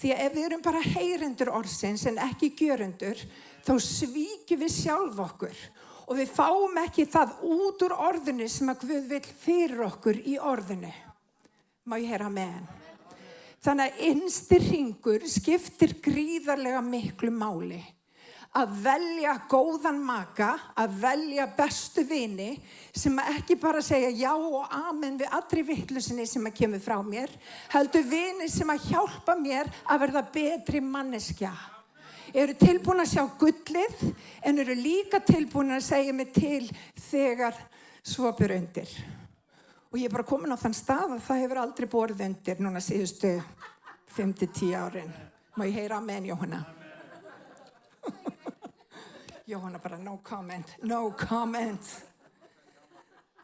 Því að ef við erum bara heyrendur orðsins en ekki gjörendur, þá svíkjum við sjálf okkur. Og við fáum ekki það út úr orðinu sem að Guð vill fyrir okkur í orðinu. Má ég heyra með hann? Þannig að innsti hringur skiptir gríðarlega miklu máli. Að velja góðan maka, að velja bestu vini sem ekki bara segja já og amen við allri vitleysunni sem að kemur frá mér, heldur vini sem að hjálpa mér að verða betri manneskja. Eru tilbúin að sjá gullið en eru líka tilbúin að segja mig til þegar svopur undir. Og ég bara komin á þann stað að það hefur aldrei borið undir núna síðustu 5-10 árin. Má ég heyra amen, Jóhanna? Jóhanna bara, no comment, no comment.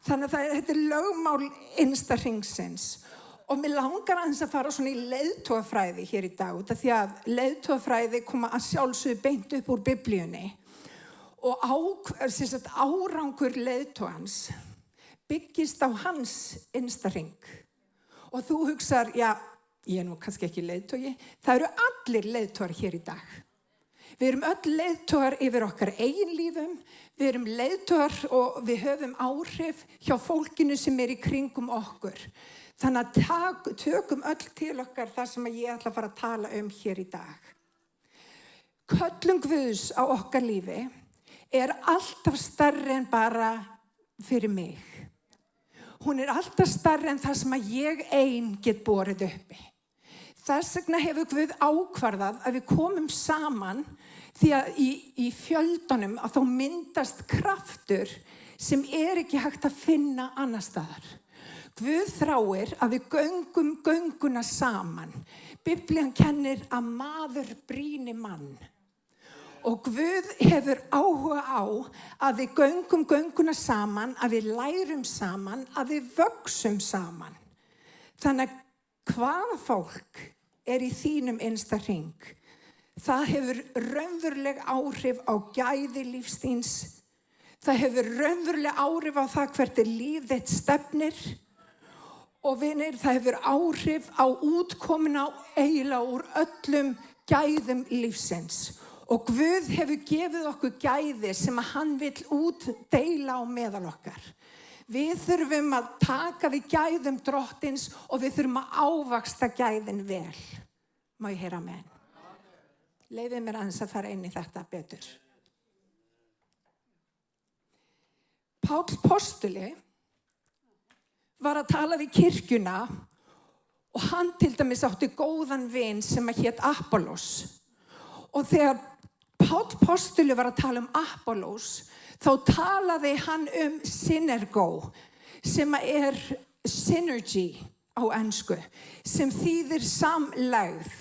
Þannig að þetta lögmál innsta hringsins. Og mér langar aðeins að fara svona í leiðtogafræði hér í dag. Út af því að leiðtogafræði koma að sjálfsögðu beint upp úr Biblíunni. Og árangur leiðtogans byggist á hans innsta hring. Og þú hugsar, já, ég nú kannski ekki leiðtogi. Það eru allir leiðtogar hér í dag. Við erum öll leiðtogar yfir okkar eigin lífum, við erum leiðtogar og við höfum áhrif hjá fólkinu sem í kringum okkur. Þannig að tökum öll til okkar það sem ég ætla að fara að tala hér í dag. Köllun Guðs á okkar lífi alltaf stærri en bara fyrir mig. Hún alltaf stærri en það sem ég ein get borið uppi. Þess vegna hefur Guð ákvarðað að við komum saman því að í fjöldanum að þá myndast kraftur sem ekki hægt að finna annar staðar. Guð þráir að við göngum gönguna saman. Biblían kennir að maður brýni mann. Og Guð hefur áhuga á að við göngum gönguna saman, að við lærum saman, að við vöxum saman. Þannig að hvaða fólk í þínum innsta hring, það hefur raunveruleg áhrif á gæði lífs þíns. Það hefur raunveruleg áhrif á það hvert líf þitt stefnir. Og vinir, það hefur áhrif á útkomuna eiginlega úr öllum gæðum lífsins. Og Guð hefur gefið okkur gæði sem að hann vill útdeila á meðal okkar. Við þurfum að taka við gæðum drottins og við þurfum að ávaxta gæðin vel. Má ég heyra amen? Leyfið mér aðeins að fara inn í þetta betur. Páll postuli var að tala við kirkjuna og hann til dæmis átti góðan vin sem að hét Apollos. Og þegar Páll postuli var að tala Apollos, þá talaði hann synergo, sem synergy á ensku, sem þýðir samlegð.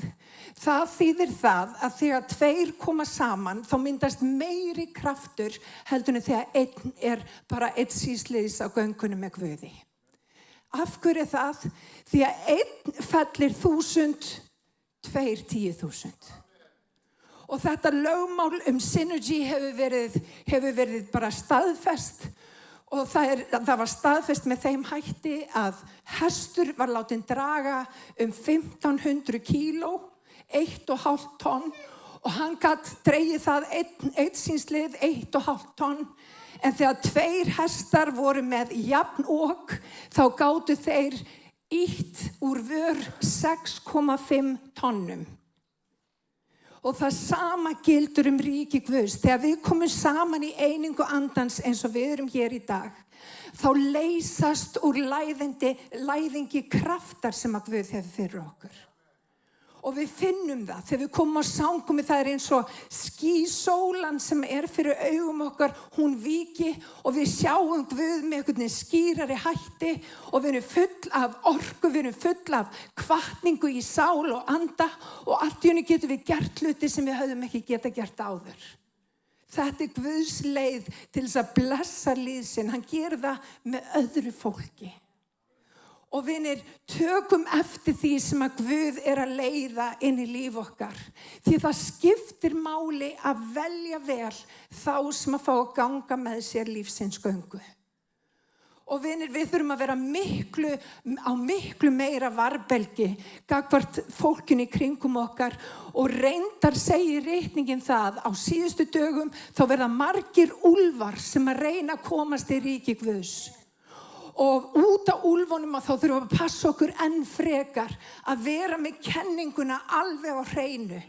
Það þýðir það að þegar tveir koma saman, þá myndast meiri kraftur heldur en þegar einn bara einn sísliðis á göngunum með Guði. Af hverju það? Því að einn fellir 1000, tveir 10.000. Og þetta lögmál synergy hefur verið bara staðfest og það var staðfest með þeim hætti að hestur var látinn draga 1500 kíló, 1,5 tonn og hann gat dregið það einn sínslið 1,5 tonn. En þegar 2 hestar voru með jafn ok, þá gátu þeir ýtt úr vör 6,5 tonnum. Og það sama gildur ríki Guðs. Þegar við komum saman í einingu andans eins og við erum hér í dag, þá leysast úr læðingi kraftar sem að Guð hefur fyrir okkur. Og við finnum það. Þegar við komum á samkomi, það eins og skýsólan sem fyrir augum okkar, hún víki og við sjáum Guð með einhvern skýrari hætti og við erum full af orku, við erum full af hvatningu í sál og anda og allt í einu getum við gert hluti sem við höfðum ekki geta gert áður. Þetta Guðs leið til þess að blessa líf sinn. Hann gerir það með öðru fólki. Og vinir, tökum eftir því sem að Guð að leiða inn í líf okkar. Því það skiptir máli að velja vel þá sem að fá að ganga með sér lífsins göngu. Og vinir, við þurfum að vera á miklu meira varbelgi gagnvart fólkinu í kringum okkar og reyndar segir ritningin það á síðustu dögum þá verða margir úlfar sem að reyna að komast í ríki Guðs. Og út á úlfunum þá þurfum við að passa okkur enn frekar að vera með kenninguna alveg á hreinu.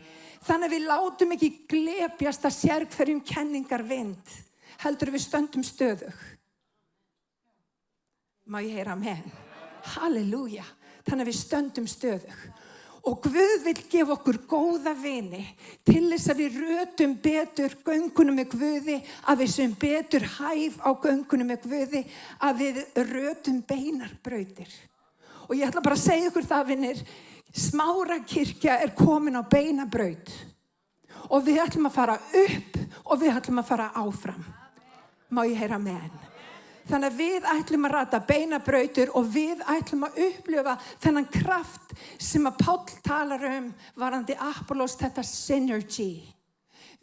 Þannig að við látum ekki glepjast að sérhverjum kenningar vind, heldur við stöndum stöðug. Má ég heyra amen? Halleluja. Þannig að við stöndum stöðug. Og Guð vill gefa okkur góða vini til þess að við rötum betur göngunum með Guði, að við séum betur hæf á göngunum með Guði, að við rötum beinar brautir. Og ég ætla bara að segja ykkur það, vinir, Smárakirkja komin á beina braut. Og við ætlum að fara upp og við ætlum að fara áfram. Má ég heyra amen? Þannig að við ætlum að rata beinabrautir og við ætlum að upplifa þennan kraft sem að Páll talar varandi Apollos, þetta synergy.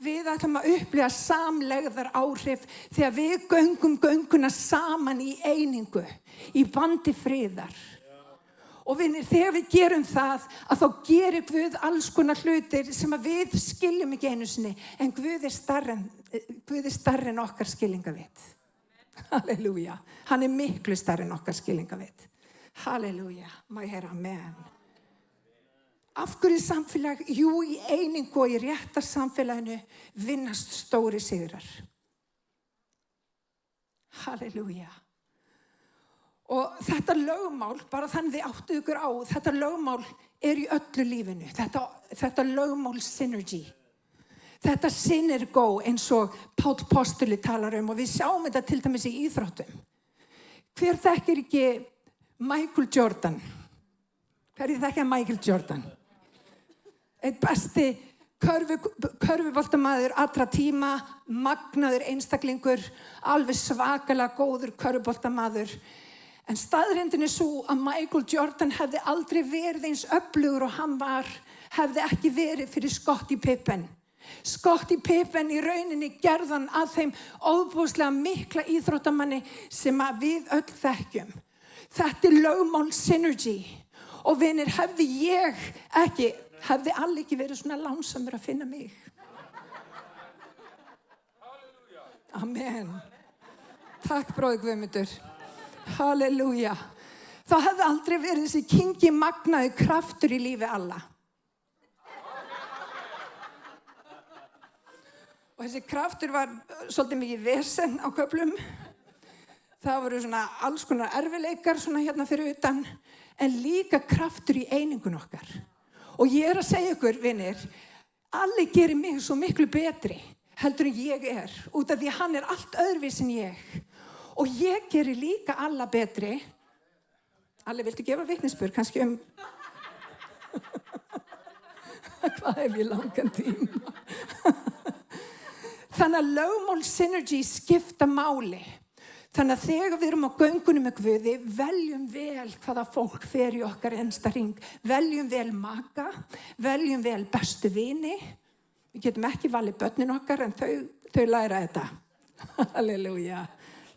Við ætlum að upplifa samlegðar áhrif þegar við göngum gönguna saman í einingu, í bandi friðar. Og vinir, þegar við gerum það, að þá gerir Guð alls konar hlutir sem að við skiljum ekki einu sinni, en Guð stærri en okkar skilningavit. Halleluja. Hann miklu stærri en okkar skilningavit. Halleluja. Má ég heyra amen. Af hverju samfélag? Jú, í einingu og í réttar samfélaginu vinnast stóri sigrar. Halleluja. Og þetta lögmál, bara þannig þið áttu ykkur á, þetta lögmál í öllu lífinu. Þetta lögmál synergy. Þetta synergo eins og Páll postuli talar og við sjáum þetta til dæmis í íþróttum. Hver þekkir ekki Michael Jordan. Hverjir þekkja Michael Jordan? Einn besti körfuboltamaður allra tíma, magnaður einstaklingur, alveg svakalega góður körfuboltamaður. En staðreyndin svo að Michael Jordan hefði aldrei verið eins öflugur og hann hefði ekki verið fyrir Scottie Pippen. Scottie Pippen í rauninni gerðan að þeim ofboðslega mikla íþróttamanni sem að við öll þekkjum. Þetta lögmál synergy. Og vinir, hefði allir ekki verið svona lánsamur að finna mig. Amen. Takk bróðir Guðmundur. Halleluja. Það hefði aldrei verið þessi kingi magnaði kraftur í lífi alla. Og þessi kraftur var svolítið mikið vesen á köflum. Það voru svona alls konar erfileikar svona hérna fyrir utan, en líka kraftur í einingun okkar. Og ég að segja ykkur, vinir, Alli gerir mig svo miklu betri heldur en ég út af því hann allt öðruvísi en ég. Og ég gerir líka Alla betri. Alli, viltu gefa vitnisburð, kannski hvað hef ég langan tíma? Þannig að lögmál synergy skipta máli. Þannig að þegar við erum á göngunum með Guði, veljum vel hvaða fólk fer í okkar einsta hring. Veljum vel maka, veljum vel bestu vini. Við getum ekki valið börnin okkar, en þau læra þetta. Halleluja.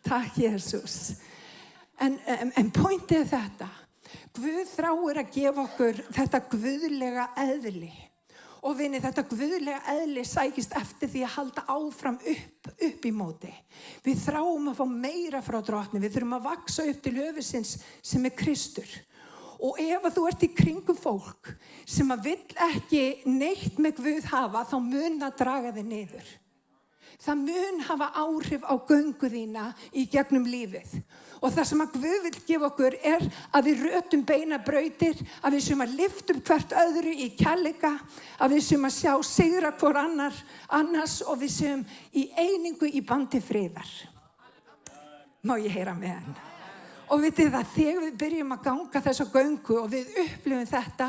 Takk, Jesús. En pointið þetta. Guð þráir að gefa okkur þetta guðlega eðli. Og vini, þetta guðlega eðli sækist eftir því að halda áfram upp í móti. Við þráum að fá meira frá drottni. Við þurfum að vaksa upp til höfuðsins sem Kristur. Og ef þú ert í kringum fólk sem að vill ekki neitt með Guð hafa, þá mun það draga þig niður. Það mun hafa áhrif á göngu þína í gegnum lífið. Og það sem að Guð vill gefa okkur að við rötum beina brautir, að við séum að lyftum hvert öðru í kærleika, að við séum að sjá sigra hvor annars og við séum í einingu í bandi friðar. Má ég heyra með hann? Og vitið það, þegar við byrjum að ganga þessa göngu og við upplifum þetta,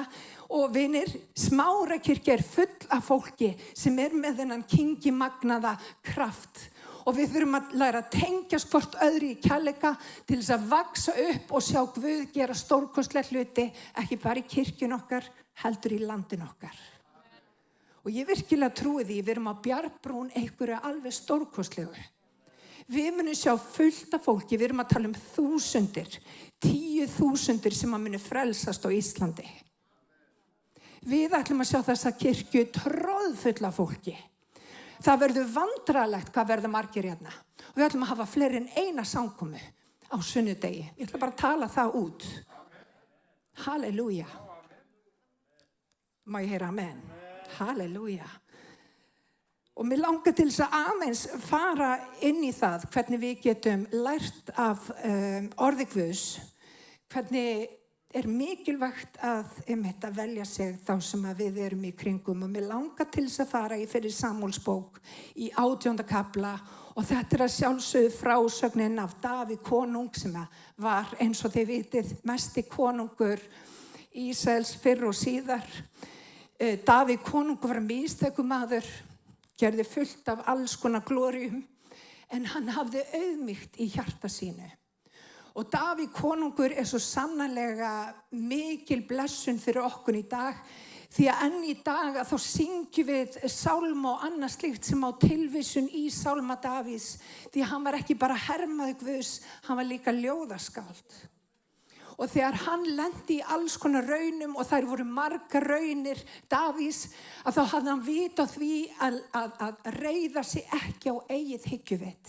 og vinir, Smárakirkja full af fólki sem með þennan kingi magnaða kraft. Og við þurfum að læra að tengjast hvort öðru í kærleika til þess að vaksa upp og sjá Guð gera stórkostlega hluti, ekki bara í kirkjun okkar, heldur í landin okkar. Og ég virkilega trúi því, við erum á bjargbrún einhverju alveg stórkostlegu. Við munum sjá fullt af fólki, við erum að tala 1000, 10.000 sem að munu frelsast á Íslandi. Við ætlum að sjá þessa kirkju troðfull af fólki. Það verður vandræðalegt hvað verður margir hérna. Og við ætlum að hafa fleiri en eina samkomu á sunnudegi. Ég ætla bara að tala það út. Halleluja. Má ég heyra amen? Halleluja. Og mér langar til þess að aðeins fara inn í það, hvernig við getum lært af orði Guðs, hvernig mikilvægt að velja sig þá sem að við erum í kringum. Og mér langar til þess að fara í fyrir Samúelsbók í 18. kafla, og þetta að sjálfsögðu frásögnin af Davíð konung sem var, eins og þið vitið, mesti konungur Ísraels fyrr og síðar. Davíð konungur var mistökumaður, gerði fullt af alls konar glóríum, en hann hafði auðmýkt í hjarta sínu. Og Davíð konungur svo sannarlega mikil blessun fyrir okkur í dag, því að enn í dag þá syngjum við sálma og annað slíkt sem á tilvísun í sálma Davíðs, því að hann var ekki bara hermaður Guðs, hann var líka ljóðaskáld. Og þegar hann lenti í alls konar raunum, og þær voru margar raunir Davíðs, að þá hafði hann vit á því að reiða sig ekki á eigið hyggjuvit.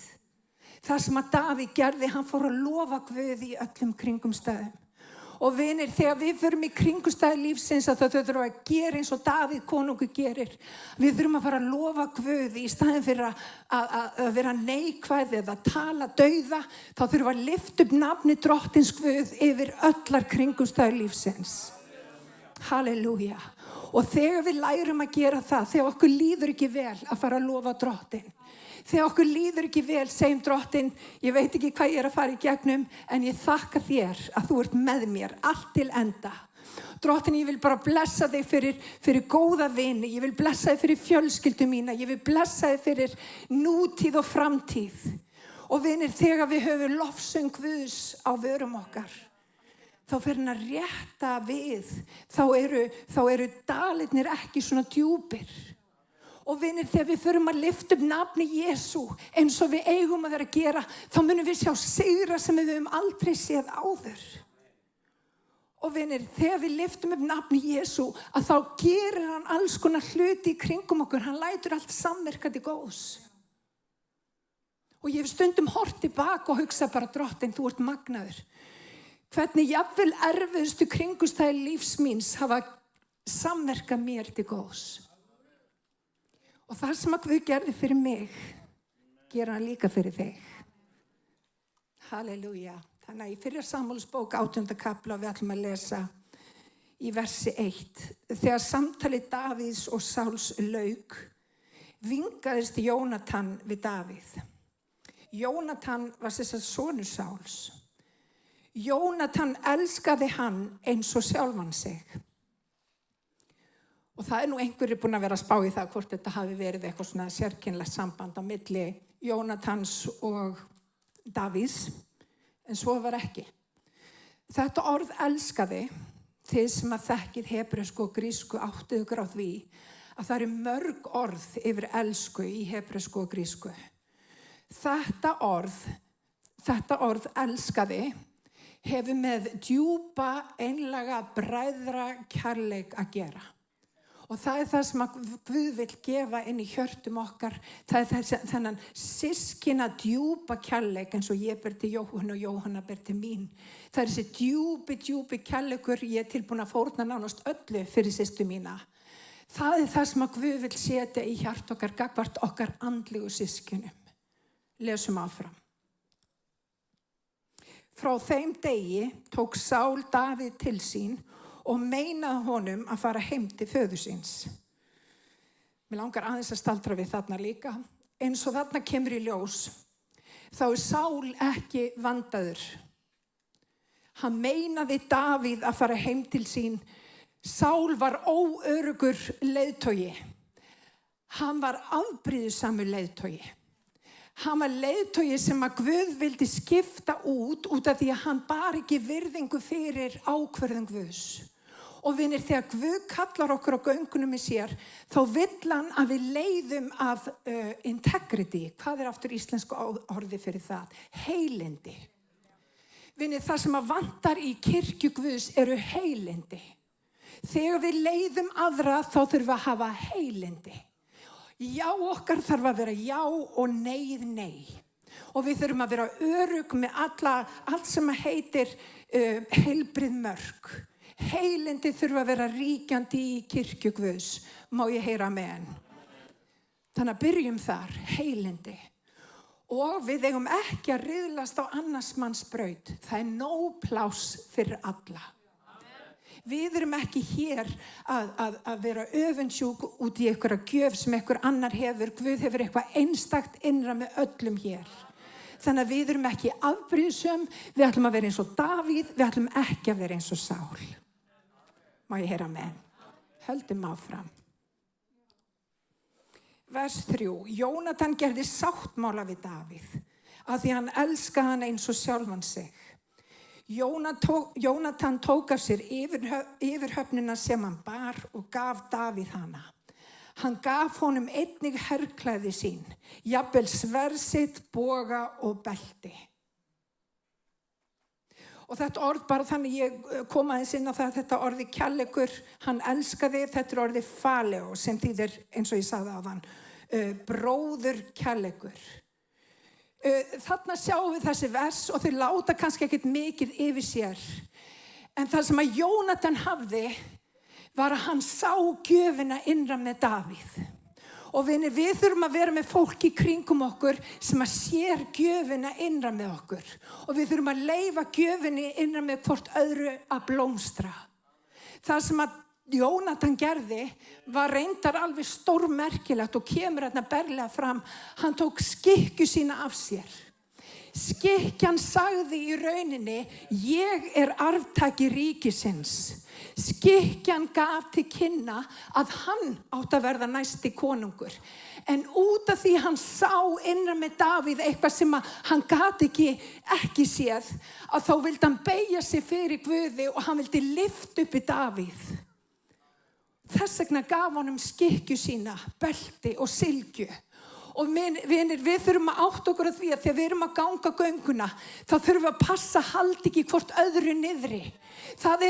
Það sem að Davíð gerði, hann fór að lofa Guð í öllum kringumstæðum. Og vinir, þegar við förum í kringumstæði lífsins, að það þurfum að gera eins og Davíð konungur gerir. Við þurfum að fara að lofa Guð í staðinn fyrir að vera neikvæð eða tala dauða. Þá þurfum að lyfta upp nafni drottins Guð yfir öllar kringumstæði lífsins. Halleluja. Og þegar við lærum að gera það, þegar okkur líður ekki vel að fara að lofa drottin, Þegar okkur líður ekki vel, segjum Drottinn, ég veit ekki hvað ég að fara í gegnum, en ég þakka þér að þú ert með mér, allt til enda. Drottinn, ég vil bara blessa þig fyrir góða vini, ég vil blessa þig fyrir fjölskyldu mína, ég vil blessa þig fyrir nútíð og framtíð. Og vinir, þegar við höfum lofsöng Guðs á vörum okkar, þá fer hann að rétta við, þá eru dalirnir ekki svona djúpir. Og vinir, þegar við förum að lyfta upp nafni Jesú, eins og við eigum að vera að gera, þá munum við sjá sigra sem við höfum aldrei séð áður. Og vinir, þegar við lyftum upp nafni Jesú, að þá gerir hann alls konar hluti í kringum okkur, hann lætur allt samverka til góðs. Og ég hef stundum horft tilbaka og hugsa bara, Drottinn, þú ert magnaður. Hvernig jafnvel erfiðustu kringumstæður lífs míns hafa samverkað mér til góðs. Og það sem að Guð gerði fyrir mig, gera hann líka fyrir þig. Halleluja. Þannig að í 1. Samúelsbók 18. kapla við ætlum að lesa í versi 1. Þegar samtalið Davíðs og Sáls lauk, vingaðist Jónatan við Davíð. Jónatan var sonur Sáls. Jónatan elskaði hann eins og sjálfan sig. Og það nú einhverjir búin að vera að spá í það hvort þetta hafi verið eitthvað svona sérkennilegt samband á milli Jónatans og Davíðs, en svo var ekki. Þetta orð elskaði, þið sem að þekkið hebresku og grísku áttuðu ykkur á því, að það eru mörg orð yfir elsku í hebresku og grísku. Þetta orð elskaði hefur með djúpa, einlæga bræðra kærleik að gera. Og það það sem að Guð vill gefa inn í hjörtum okkar. Það þennan systkina djúpa kærleik eins og ég ber til Jóhann og Jóhanna ber til mín. Það þessi djúpi kærleikur, ég tilbúin að fórna nánast öllu fyrir systur mína. Það það sem að Guð vill setja í hjart okkar, gagnvart okkar andlegu systkinum. Lesum áfram. Frá þeim degi tók Sál Davíð til sín og meinaði honum að fara heim til föður síns. Mér langar aðeins að staldra við þarna líka. Eins og þarna kemur í ljós, þá Sál ekki vandaður. Hann meinaði Davíð að fara heim til sín. Sál var óöruggur leiðtogi. Hann var afbrýðisamur leiðtogi. Hann var leiðtogi sem að Guð vildi skipta út af því að hann bar ekki virðingu fyrir ákvörðun Guðs. Og vinir, þegar Guð kallar okkur á göngunum í sér, þá vill hann að við leiðum af integrity. Hvað aftur íslensku orði fyrir það? Heilindi. Vinir, það sem að vantar í kirkju Guðs eru heilindi. Þegar við leiðum aðra, þá þurfum við að hafa heilindi. Já okkar þarf að vera já og nei. Og við þurfum að vera örugg með allt sem heitir heilbrigð mörk. Heilindi þurfa að vera ríkjandi í kirkju Guðs. Má ég heyra amen? Þannig að byrjum þar, heilindi. Og við eigum ekki að riðlast á annars manns braut. Það nóg pláss fyrir alla. Við erum ekki hér að vera öfundsjúk út í einhverja gjöf sem einhver annar hefur. Guð hefur eitthvað einstakt innra með öllum hér. Þannig að við erum ekki afbrýðsöm, við ætlum að vera eins og Davíð, við ætlum ekki að vera eins og Sál. Má ég heyra amen? Höldum áfram. Vers 3. Jónatan gerði sáttmála við Davíð, af því hann elskaði hann eins og sjálfan sig. Jónatan tók af sér yfirhöfnina sem hann bar og gaf Davíð hana. Hann gaf honum einnig herklæði sín, jafnvel sverð sitt, boga og belti. Og þetta orð, bara þannig ég kom aðeins inn á það, þetta orði kærleikur, hann elskaði, þetta orði faleo, sem þýðir, eins og ég sagði áðan, bróður kærleikur. Þarna sjáum við þessi vers og þau láta kannski ekkert mikið yfir sér. En það sem að Jónatan hafði var að hann sá gjöfina innra með Davíð. Og við þurfum að vera með fólk í kringum okkur sem að sér gjöfina innra með okkur. Og við þurfum að leyfa gjöfinni innra með hvort öðru að blómstra. Það sem að Jónatan gerði var reyndar alveg stórmerkilegt og kemur hérna berlega fram. Hann tók skikkju sína af sér. Skikkjan sagði í rauninni, ég arftaki ríkisins. Skikkjan gaf til kynna að hann átti að verða næsti konungur. En út af því hann sá innan með Davíð eitthvað sem hann gat ekki séð, að þá vildi hann beygja sig fyrir Guði og hann vildi lyfta upp í Davíð. Þess vegna gaf honum skikkju sína, belti og sylgju. Og vinir, við þurfum að átta okkur á því að þegar við erum að ganga gönguna, þá þurfum við að passa halda ekki hvort öðru niðri. Það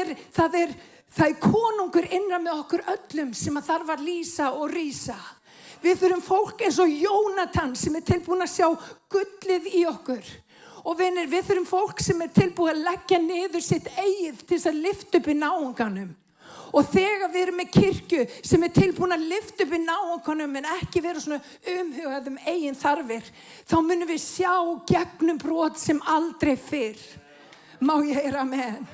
er konungur innan með okkur öllum sem að þarf að lýsa og rísa. Við þurfum fólk eins og Jónatan sem tilbúin að sjá gullið í okkur. Og vinir, við þurfum fólk sem tilbúin að leggja niður sitt eigið til þess að lyfta upp í náunganum. Og þegar við erum með kirkju sem tilbúin að lyfta upp í náunganum en ekki vera svona umhugað eigin þarfir, þá munum við sjá gegnum brot sem aldrei fyrr. Má ég heyra amen?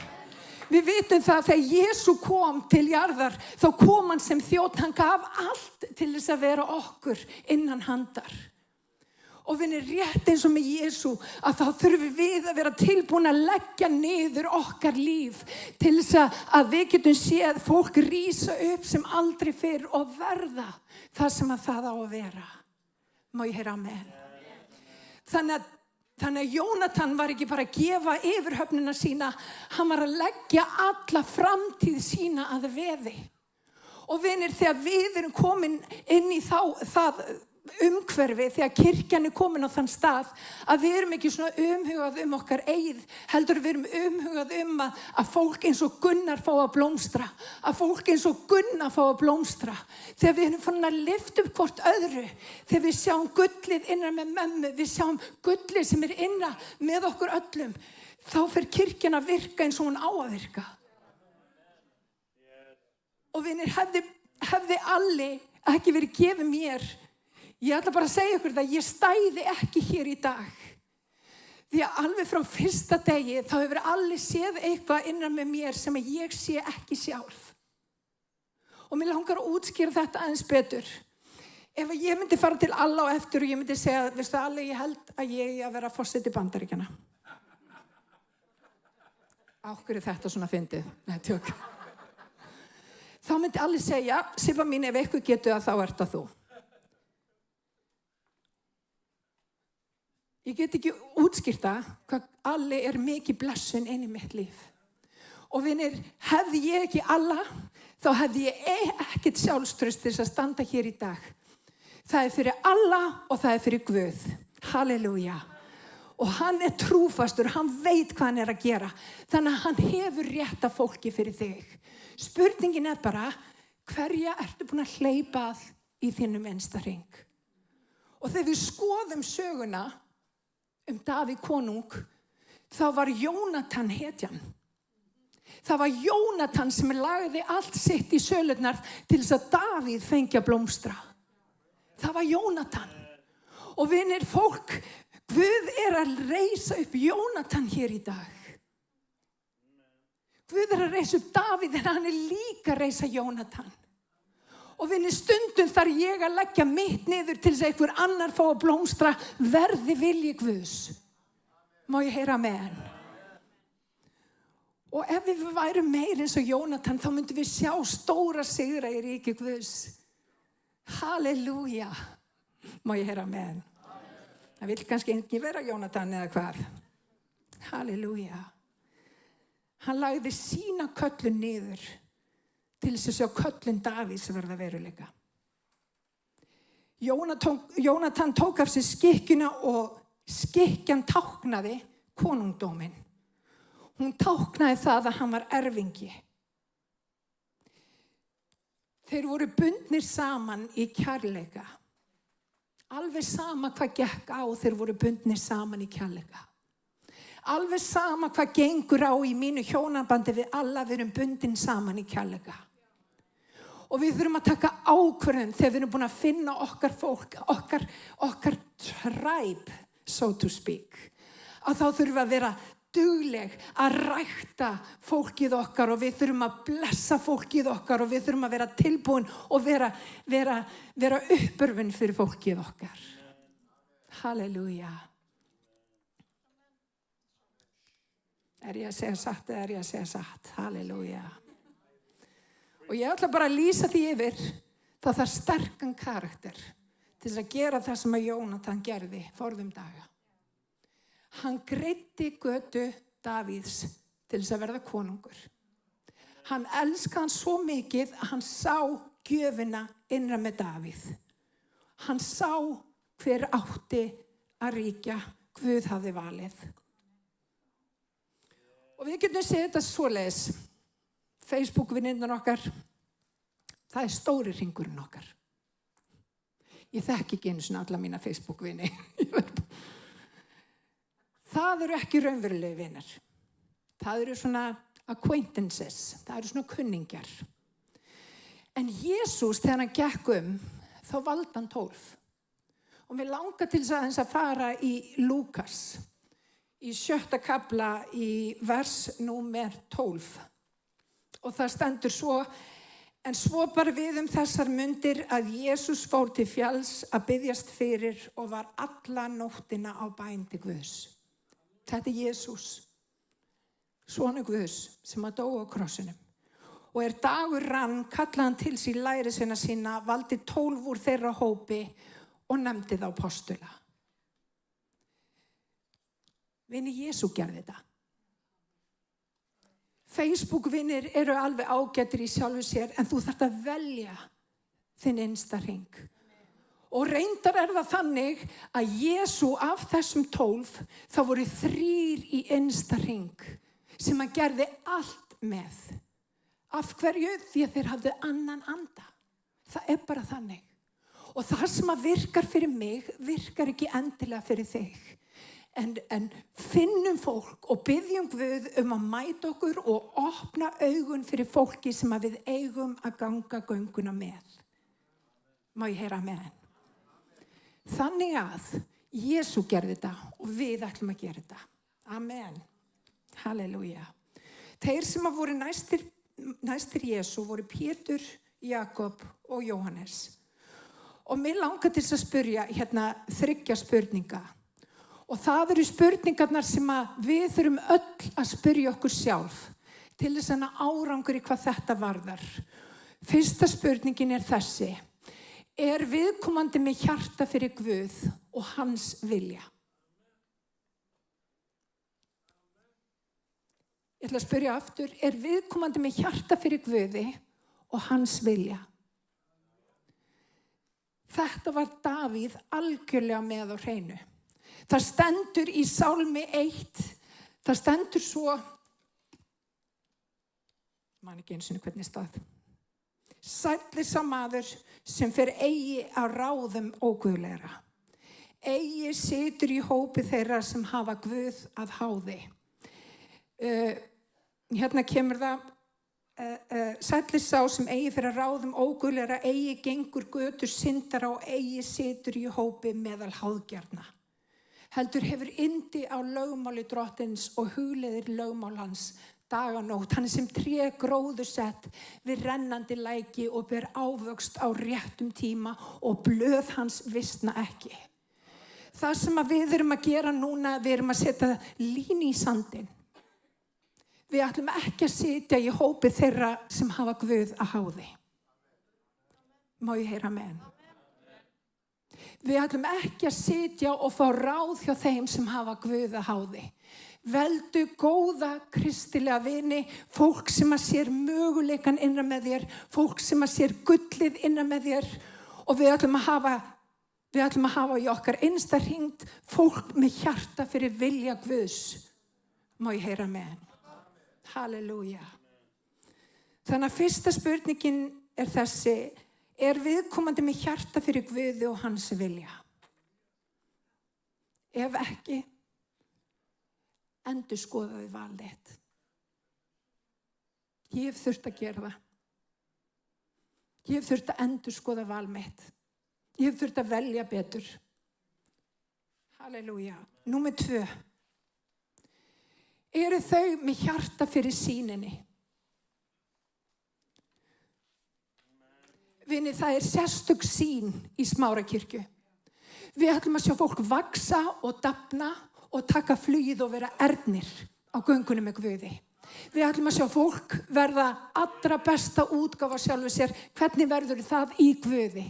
Við vitum það að þegar Jesú kom til jarðar, þá kom hann sem þjónn, hann gaf allt til þess að vera okkur innan handar. Og vinir, rétt eins og með Jesú, að þá þurfum við að vera tilbúin að leggja niður okkar líf til þess að við getum séð fólk rísa upp sem aldrei fyrr og verða það sem að það á að vera. Má ég heyra amen? Þannig að Jónatan var ekki bara að gefa yfirhöfnina sína, hann var að leggja alla framtíð sína að veði. Og vinir, þegar við erum komin inn í það umhverfi, þegar kirkjan komin á þann stað, að við erum ekki svona umhugað okkar eigið, heldur við erum umhugað að fólk eins og Gunnar fá að blómstra, að fólk eins og Gunnar fá að blómstra. Þegar við erum fann að lyfta upp hvort öðru, þegar við sjáum gullið innan með mömmu, við sjáum gullið sem innan með okkur öllum, þá fer kirkjan að virka eins og hún á að virka. Og vinir, hefði alli ekki verið gefið mér, ég ætla bara að segja ykkur það, ég stæði ekki hér í dag. Því að alveg frá fyrsta degi þá hefur allir séð eitthvað innan með mér sem ég sé ekki sjálf. Og mér langar að útskýra þetta aðeins betur. Ef ég myndi fara til alla á eftir og ég myndi segja, veistu allir, ég held að ég að vera forseti Bandaríkjanna. Á hverju þetta svona fyndið? Nei, tjók. Þá myndi allir segja, Sibba mín, ef eitthvað getur þá ert það þú. Ég get ekki útskýrta hvað alli mikið blessun inn í mitt líf. Og vinir, hefði ég ekki alla, þá hefði ég ekkert sjálfstraust til að standa hér í dag. Það fyrir alla og það fyrir Guð. Halleluja. Og hann trúfastur, hann veit hvað hann að gera. Þannig að hann hefur rétta fólki fyrir þig. Spurningin bara, hverja ertu búin að hleypa að í þínum innsta hring? Og þegar við skoðum söguna Davíð konung, þá var Jónatan hetjan. Það var Jónatan sem lagði allt sitt í sölurnar til þess að Davíð fengi að blómstra. Það var Jónatan. Og vinir, fólk, Guð að reisa upp Jónatan hér í dag. Guð að reisa upp Davíð, en hann líka að reisa Jónatan. Og vinni, stundum þarf ég að leggja mitt niður til þess að einhver annar fá að blómstra, verði vilji Guðs. Má ég heyra amen? Og ef við værum meir eins og Jónatan, þá myndum við sjá stóra sigra í ríki Guðs. Halleluja. Má ég heyra amen? Það vill kannski ekki vera Jónatan eða hvað. Halleluja. Hann lagði sína köllun niður til þess að sjá köllun Davíðs verða veruleika. Jónatan tók af sér skikkjuna og skikkjan táknaði konungdóminn. Hún táknaði það að hann var erfingi. Þeir voru bundnir saman í kærleika. Alveg sama hvað gekk á, þeir voru bundnir saman í kærleika. Alveg sama hvað gengur á í mínu hjónabandi, við alla við erum bundin saman í kærleika. Og við þurfum að taka ákvörðun þegar við erum búin að finna okkar fólk, okkar tribe, so to speak. Að þá þurfum við að vera dugleg að rækta fólkið okkar og við þurfum að blessa fólkið okkar og við þurfum að vera tilbúin og vera uppörvin fyrir fólkið okkar. Halleluja. Er ég að segja satt eða er ég að segja satt? Halleluja. Og ég ætla bara að lýsa því yfir, það þarf sterkan karakter til þess að gera það sem að Jónatan gerði forðum daga. Hann greiddi götu Davíðs til þess að verða konungur. Hann elskaði hann svo mikið að hann sá gjöfina innra með Davíð. Hann sá hver átti að ríkja, Guð hafði valið. Og við getum séð þetta svoleiðis. Facebook-vinnirnar okkar, það stóri hringurinn okkar. Ég þekki ekki einu sinni alla mína Facebook-vini. Það eru ekki raunverulegi vinir. Það eru svona acquaintances, það eru svona kunningjar. En Jesús, þegar hann gekk þá valdi hann 12. Og mér langar til þess að fara í Lúkas, í 7. kafla í vers númer 12. Og það stendur svo, en svo bar við þessar mundir að Jesús fór til fjalls að biðjast fyrir og var alla nóttina á bæn til Guðs. Þetta Jesús, sonur Guðs sem að dó á krossinum. Og dagur rann, kallaði hann til sín lærisveina sína, valdi 12 úr þeirra hópi og nefndi þá apostula. Vinir, Jesú gerði þetta. Facebook-vinir eru alveg ágættir í sjálfu sér, en þú þarft að velja þinn innsta hring. Og reyndar það þannig að Jesú af þessum 12, þá voru 3 í innsta hring sem hann gerði allt með. Af hverju? Því að þeir hafðu annan anda. Það bara þannig. Og það sem að virkar fyrir mig, virkar ekki endilega fyrir þig. En finnum fólk og biðjum Guð að mæta okkur og opna augun fyrir fólki sem að við eigum að ganga gönguna með. Má ég heyra amen? Þannig að Jesú gerði þetta og við ætlum að gera þetta. Amen. Halleluja. Þeir sem að voru næstir Jesú voru Pétur, Jakob og Jóhannes. Og mér langar til að spyrja 3 spurninga. Og það eru spurningarnar sem að við þurfum öll að spyrja okkur sjálf til þess að ná árangur í hvað þetta varðar. Fyrsta spurningin þessi. Viðkomandi með hjarta fyrir Guð og hans vilja? Ég ætla að spyrja aftur. Viðkomandi með hjarta fyrir Guði og hans vilja? Þetta var Davíð algjörlega með á hreinu. Það stendur í Sálmi 1. Það stendur svo, man ekki einu sinni hvernig stað. Sæll sá maður sem fer eigi á ráðum óguðlegra. Eigi situr í hópi þeirra sem hafa Guð að háði. Hérna kemur það, sæll sá sem eigi fer að ráðum óguðlegra, eigi gengur götur syndara og eigi situr í hópi meðal háðgjarna. Heldur hefur yndi á lögmáli drottins og hugleiðir lögmál hans dag og nótt. Hann sem tré gróðursett við rennandi læki og ber ávöxt á réttum tíma og blöð hans visna ekki. Það sem að við erum að gera núna, við erum að setja línu í sandinn. Við ætlum ekki að sitja í hópi þeirra sem hafa Guð að háði. Má ég heyra amen? Við ætlum ekki að sitja og fá ráð hjá þeim sem hafa Guð að háði. Veldu góða kristilega vini, fólk sem að sér möguleikan innra með þér, fólk sem að sér gullið innra með þér og við ætlum að hafa í okkar innsta hring fólk með hjarta fyrir vilja Guðs. Má ég heyra amen? Halleluja. Þannig að fyrsta spurningin þessi, viðkomandi með hjarta fyrir Guði og hans vilja? Ef ekki, endurskoðaði val þitt. Ég hef þurft að gera það. Ég hef þurft að endurskoða val mitt. Ég hef þurft að velja betur. Halleluja. Númer 2. Eru þau með hjarta fyrir sýninni? Vinni, það sérstök sýn í Smárakirkju. Við ætlum að sjá fólk vaksa og dafna og taka flugið og vera ernir á göngunum með Guði. Við ætlum að sjá fólk verða allra besta útgáfa sjálfu sér. Hvernig verður það í Guði?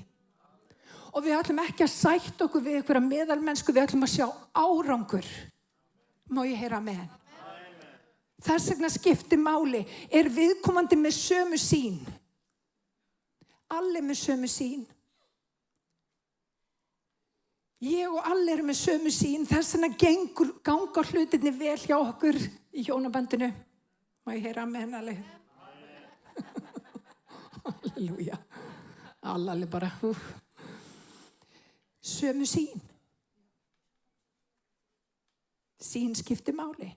Og við ætlum ekki að sætta okkur við einhverja meðalmennsku, við ætlum að sjá árangur. Má ég heyra amen? Þess vegna skiptir máli, viðkomandi með sömu sýn? Allir með sömu sýn. Ég og allir eru með sömu sýn, þess vegna ganga hlutinni vel hjá okkur í hjónabandinu. Má ég heyra amen alveg? Halleluja. Allir bara. Sömu sýn. Sýn skiptir máli.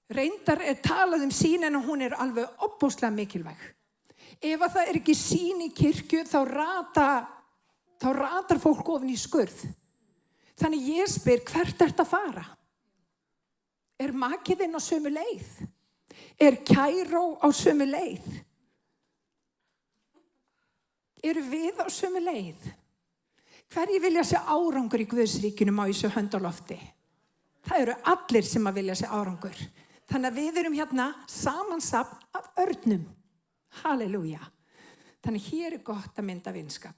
Reyndar talað sýn en hún alveg ofboðslega mikilvæg. Ef það ekki sýn í kirkju þá ratar fólk ofan í skurð. Þannig ég spyr, hvert ertu að fara? Makið þinn á sömu leið? Kæró á sömu leið? Við á sömu leið? Hverjir vilja sjá árangur í Guðsríkinu má ég sjá hönd á lofti? Það eru allir sem að vilja sjá árangur. Þannig að við erum hérna samansafn af örnum. Halleluja. Þannig hér gott að mynda vinskap.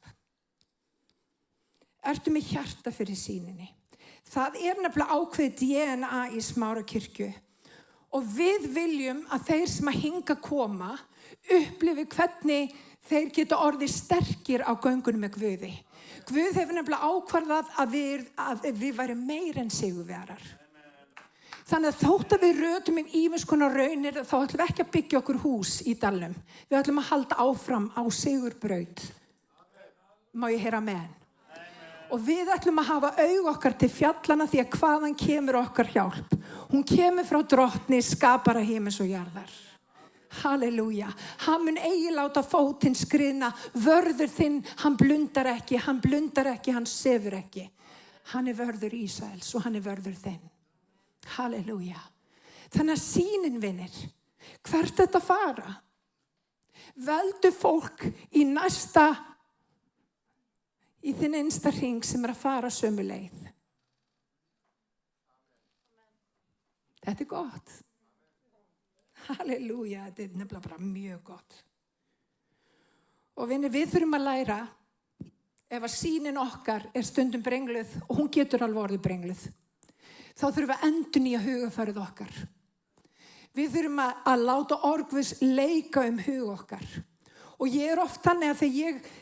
Ertu með hjarta fyrir sýninni? Það nefnilega ákveðið DNA í Smárakirkju. Og við viljum að þeir sem að hinga koma upplifi hvernig þeir geta orðið sterkir á göngunum með Guði. Guð hefur nefnilega ákvarðað að við værum meir en sigurvegarar. Þannig að þótt að við rötum ýmis konar raunir, þá ætlum við ekki að byggja okkur hús í dalnum. Við ætlum að halda áfram á sigurbraut. Má ég heyra amen? Og við ætlum að hafa augu okkar til fjallana því að hvaðan kemur okkar hjálp. Hún kemur frá drottni, skapara himins og jarðar. Halleluja. Hann mun eigi láta fótinn skriðna. Vörður þinn, hann blundar ekki, hann sefur ekki. Hann vörður Ísraels og hann vörður þinn. Halleluja. Þannig að sýnin vinir, hvert þetta fara? Veldu fólk í þinn einsta hring sem að fara sömu leið. Þetta gott. Halleluja, þetta nefnilega bara mjög gott. Og vinir, við þurfum að læra ef að sýnin okkar stundum brengluð og hún getur alveg orðið brengluð. Þá þurfum við að endurnýja hugarfarið okkar. Við þurfum að láta orgvus leika hug okkar. Og ég oft þannig að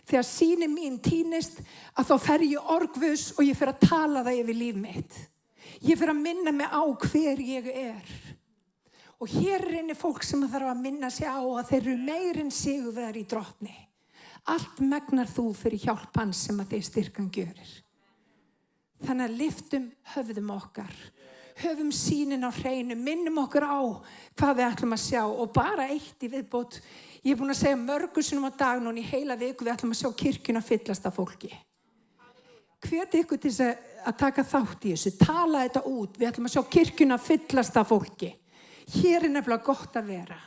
þegar sýnin mín týnist, að þá fer ég orgvus og ég fer að tala það yfir líf mitt. Ég fer að minna mig á hver ég Og hér inni fólk sem þarf að minna sig á að þeir eru meir en sigurvegarar í drottni. Allt megnar þú fyrir hjálp hans sem að þeir styrkan gjörir. Þannig að lyftum höfðum okkar. Höfum sýnin á hreinu, minnum okkur á hvað við ætlum að sjá. Og bara eitt í viðbót, ég búin að segja mörgum sinnum á dag núna í heila viku, við ætlum að sjá kirkjuna fyllast af fólki. Hvet ykkur til að taka þátt í þessu, tala þetta út, við ætlum að sjá kirkjuna fyllast af fólki. Hér nefnilega gott að vera.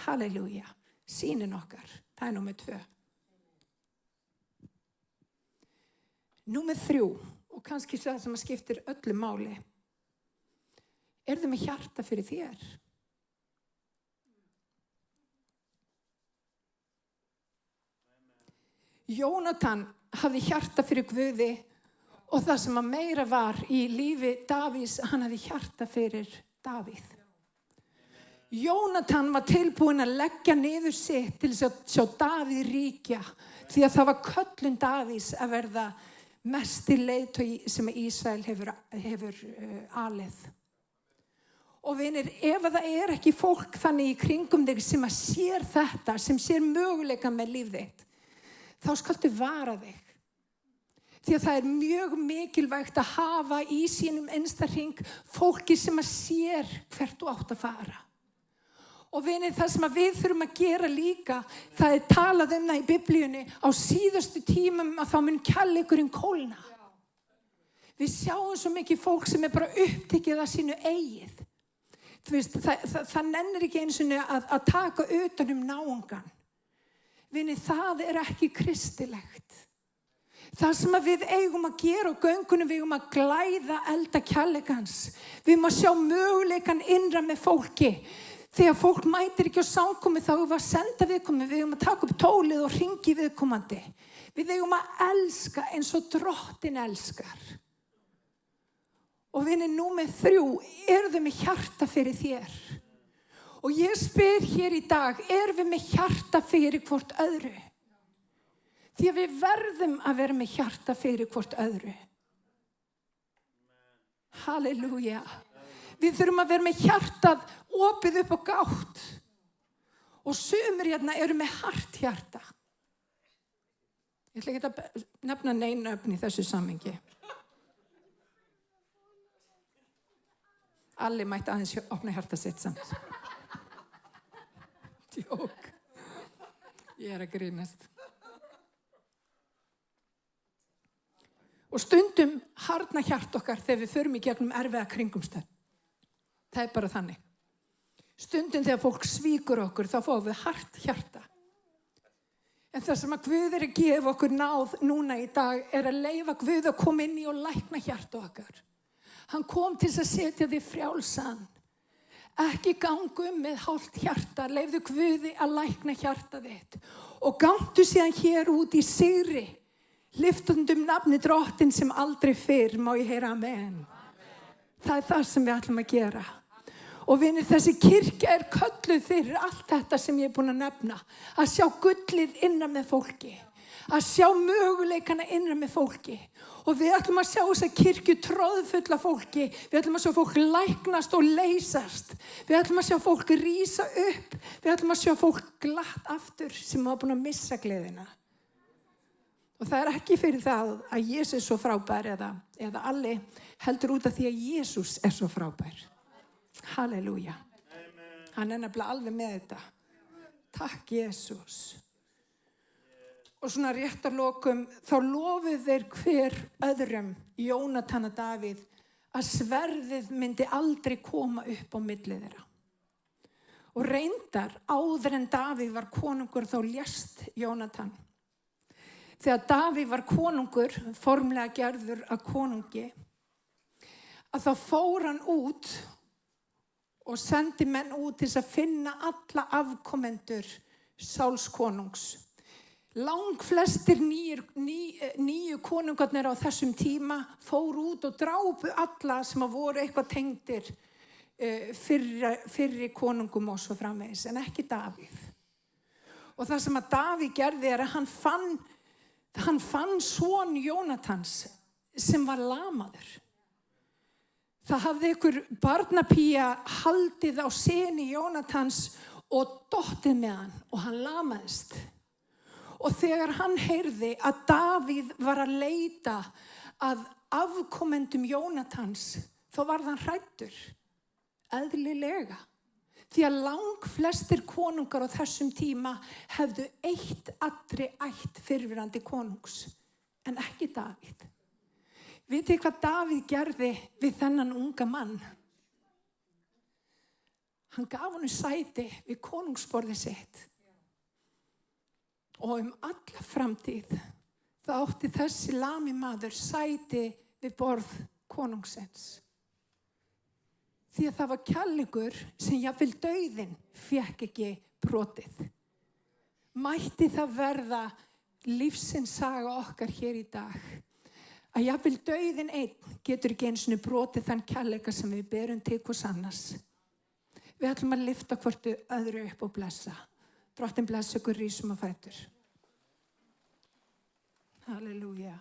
Halleluja. Sýnin okkar, það númer 2. Númer 3, og kannski það sem skiptir öllu máli. Þið með hjarta fyrir þér? Jónatan hafði hjarta fyrir Guði og það sem að meira var í lífi Davís, hann hafði hjarta fyrir Davíð. Jónatan var tilbúinn að leggja niður sitt til þess að sjá Davíð ríkja því að það var köllun Davís að verða mesti leiðtogi sem Ísrael hefur alið. Og vinir, ef það ekki fólk þannig í kringum þig sem að sér þetta, sem sér möguleika með líf þitt, þá skaltu vara þig. Því að það mjög mikilvægt að hafa í sínum einsta hring fólki sem að sér hvert þú átt að fara. Og vinir, það sem við þurfum að gera líka, það talað það í Biblíunni, á síðustu tímum að þá mun kærleikurinn kólna. Við sjáum svo mikið fólk sem bara upptekið að sínu eigið. Þú veist, það nennir ekki einu sinni að taka utan náungan. Vini, það ekki kristilegt. Það sem við eigum að gera á göngunum, við eigum að glæða elda kærleikans. Við eigum að sjá möguleikan innra með fólki. Þegar fólk mætir ekki á samkomu þá eigum við að senda viðkomandi, við eigum að taka upp tólið og hringi viðkomandi. Við eigum að elska eins og Drottinn elskar. Og vini, númer 3, eru þau með hjarta fyrir þér? Og ég spyr hér í dag, erum við með hjarta fyrir hvort öðru? Því að við verðum að vera með hjarta fyrir hvort öðru. Halleluja. Við þurfum að vera með hjartað opið upp á gátt. Og sumir hérna eru með hart hjarta. Ég ætla ekki að nefna nein nöfn í þessu samhengi. Alli mætti aðeins opna hjarta sitt samt. Djók. Ég að grínast. Og stundum harðna hjart okkar þegar við förum í gegnum erfiða kringumstæð. Það bara þannig. Stundum þegar fólk svíkur okkur, þá fáum við hart hjarta. En það sem að Guð að gefa okkur náð núna í dag að leyfa Guð að koma inn í og lækna hjarta okkar. Hann kom til að setja þig frjálsan. Ekki gangu með hálft hjarta, leyfðu Guði að lækna hjarta þitt. Og gangtu síðan hér út í sigri. Lyftundum nafni Drottinn sem aldrei fyrr, má ég heyra amen. Það það sem við ætlum að gera. Og vinir, þessi kirkja kölluð fyrir allt þetta sem ég búin að nefna. Að sjá gullið innan með fólki. Að sjá möguleikana innan með fólki. Og við ætlum að sjá þessa kirkju tróðfulla fólki. Við ætlum að sjá fólk læknast og leysast. Við ætlum að sjá fólk rísa upp. Við ætlum að sjá fólk glatt aftur sem hafa búin að missa gleðina. Og það ekki fyrir það að Jesús svo frábær eða Alli heldur út af því að Jesús svo frábær. Halleluja. Hann nefnilega alveg með þetta. Takk Jesús. Og svona réttarlokum þá lofuð þeir hver öðrum, Jónatan og Davíð, að sverðið myndi aldrei koma upp á milli þeirra. Og reyndar áður en Davíð var konungur þá lést Jónatan. Þegar Davíð var konungur, formlega gerður að konungi, að þá fór hann út og sendi menn út til að finna alla afkomendur Sáls konungs. Langflestir nýju konungarnir á þessum tíma fóru út og drápu alla sem voru eitthvað tengdir fyrri konungum og svo framvegis, en ekki Davíð. Og það sem að Davíð gerði að hann fann son Jónatans sem var lamaður. Það hafði ykkur barnapía haldið á syni Jónatans og dottið með hann og hann lamaðist. Og þegar hann heyrði að Davíð var að leita að afkomendum Jónatans, þá varð hann hræddur, eðlilega. Því að langflestir konungar á þessum tíma hefðu eitt allri ætt fyrrverandi konungs, en ekki Davíð. Vitið hvað Davíð gerði við þennan unga mann? Hann gaf honum sæti við konungsborðið sitt. Og alla framtíð þá átti þessi lami maður sæti við borð konungsins. Því að það var kærleikur sem jafnvel dauðinn fékk ekki brotið. Mætti það verða lífsins saga okkar hér í dag. Að jafnvel dauðinn einn getur ekki einu sinni brotið þann kærleika sem við berum til hvers annars. Við ætlum að lyfta hvort öðru upp og blessa. Drottinn blessa ykkur, rísum á fætur. Halleluja.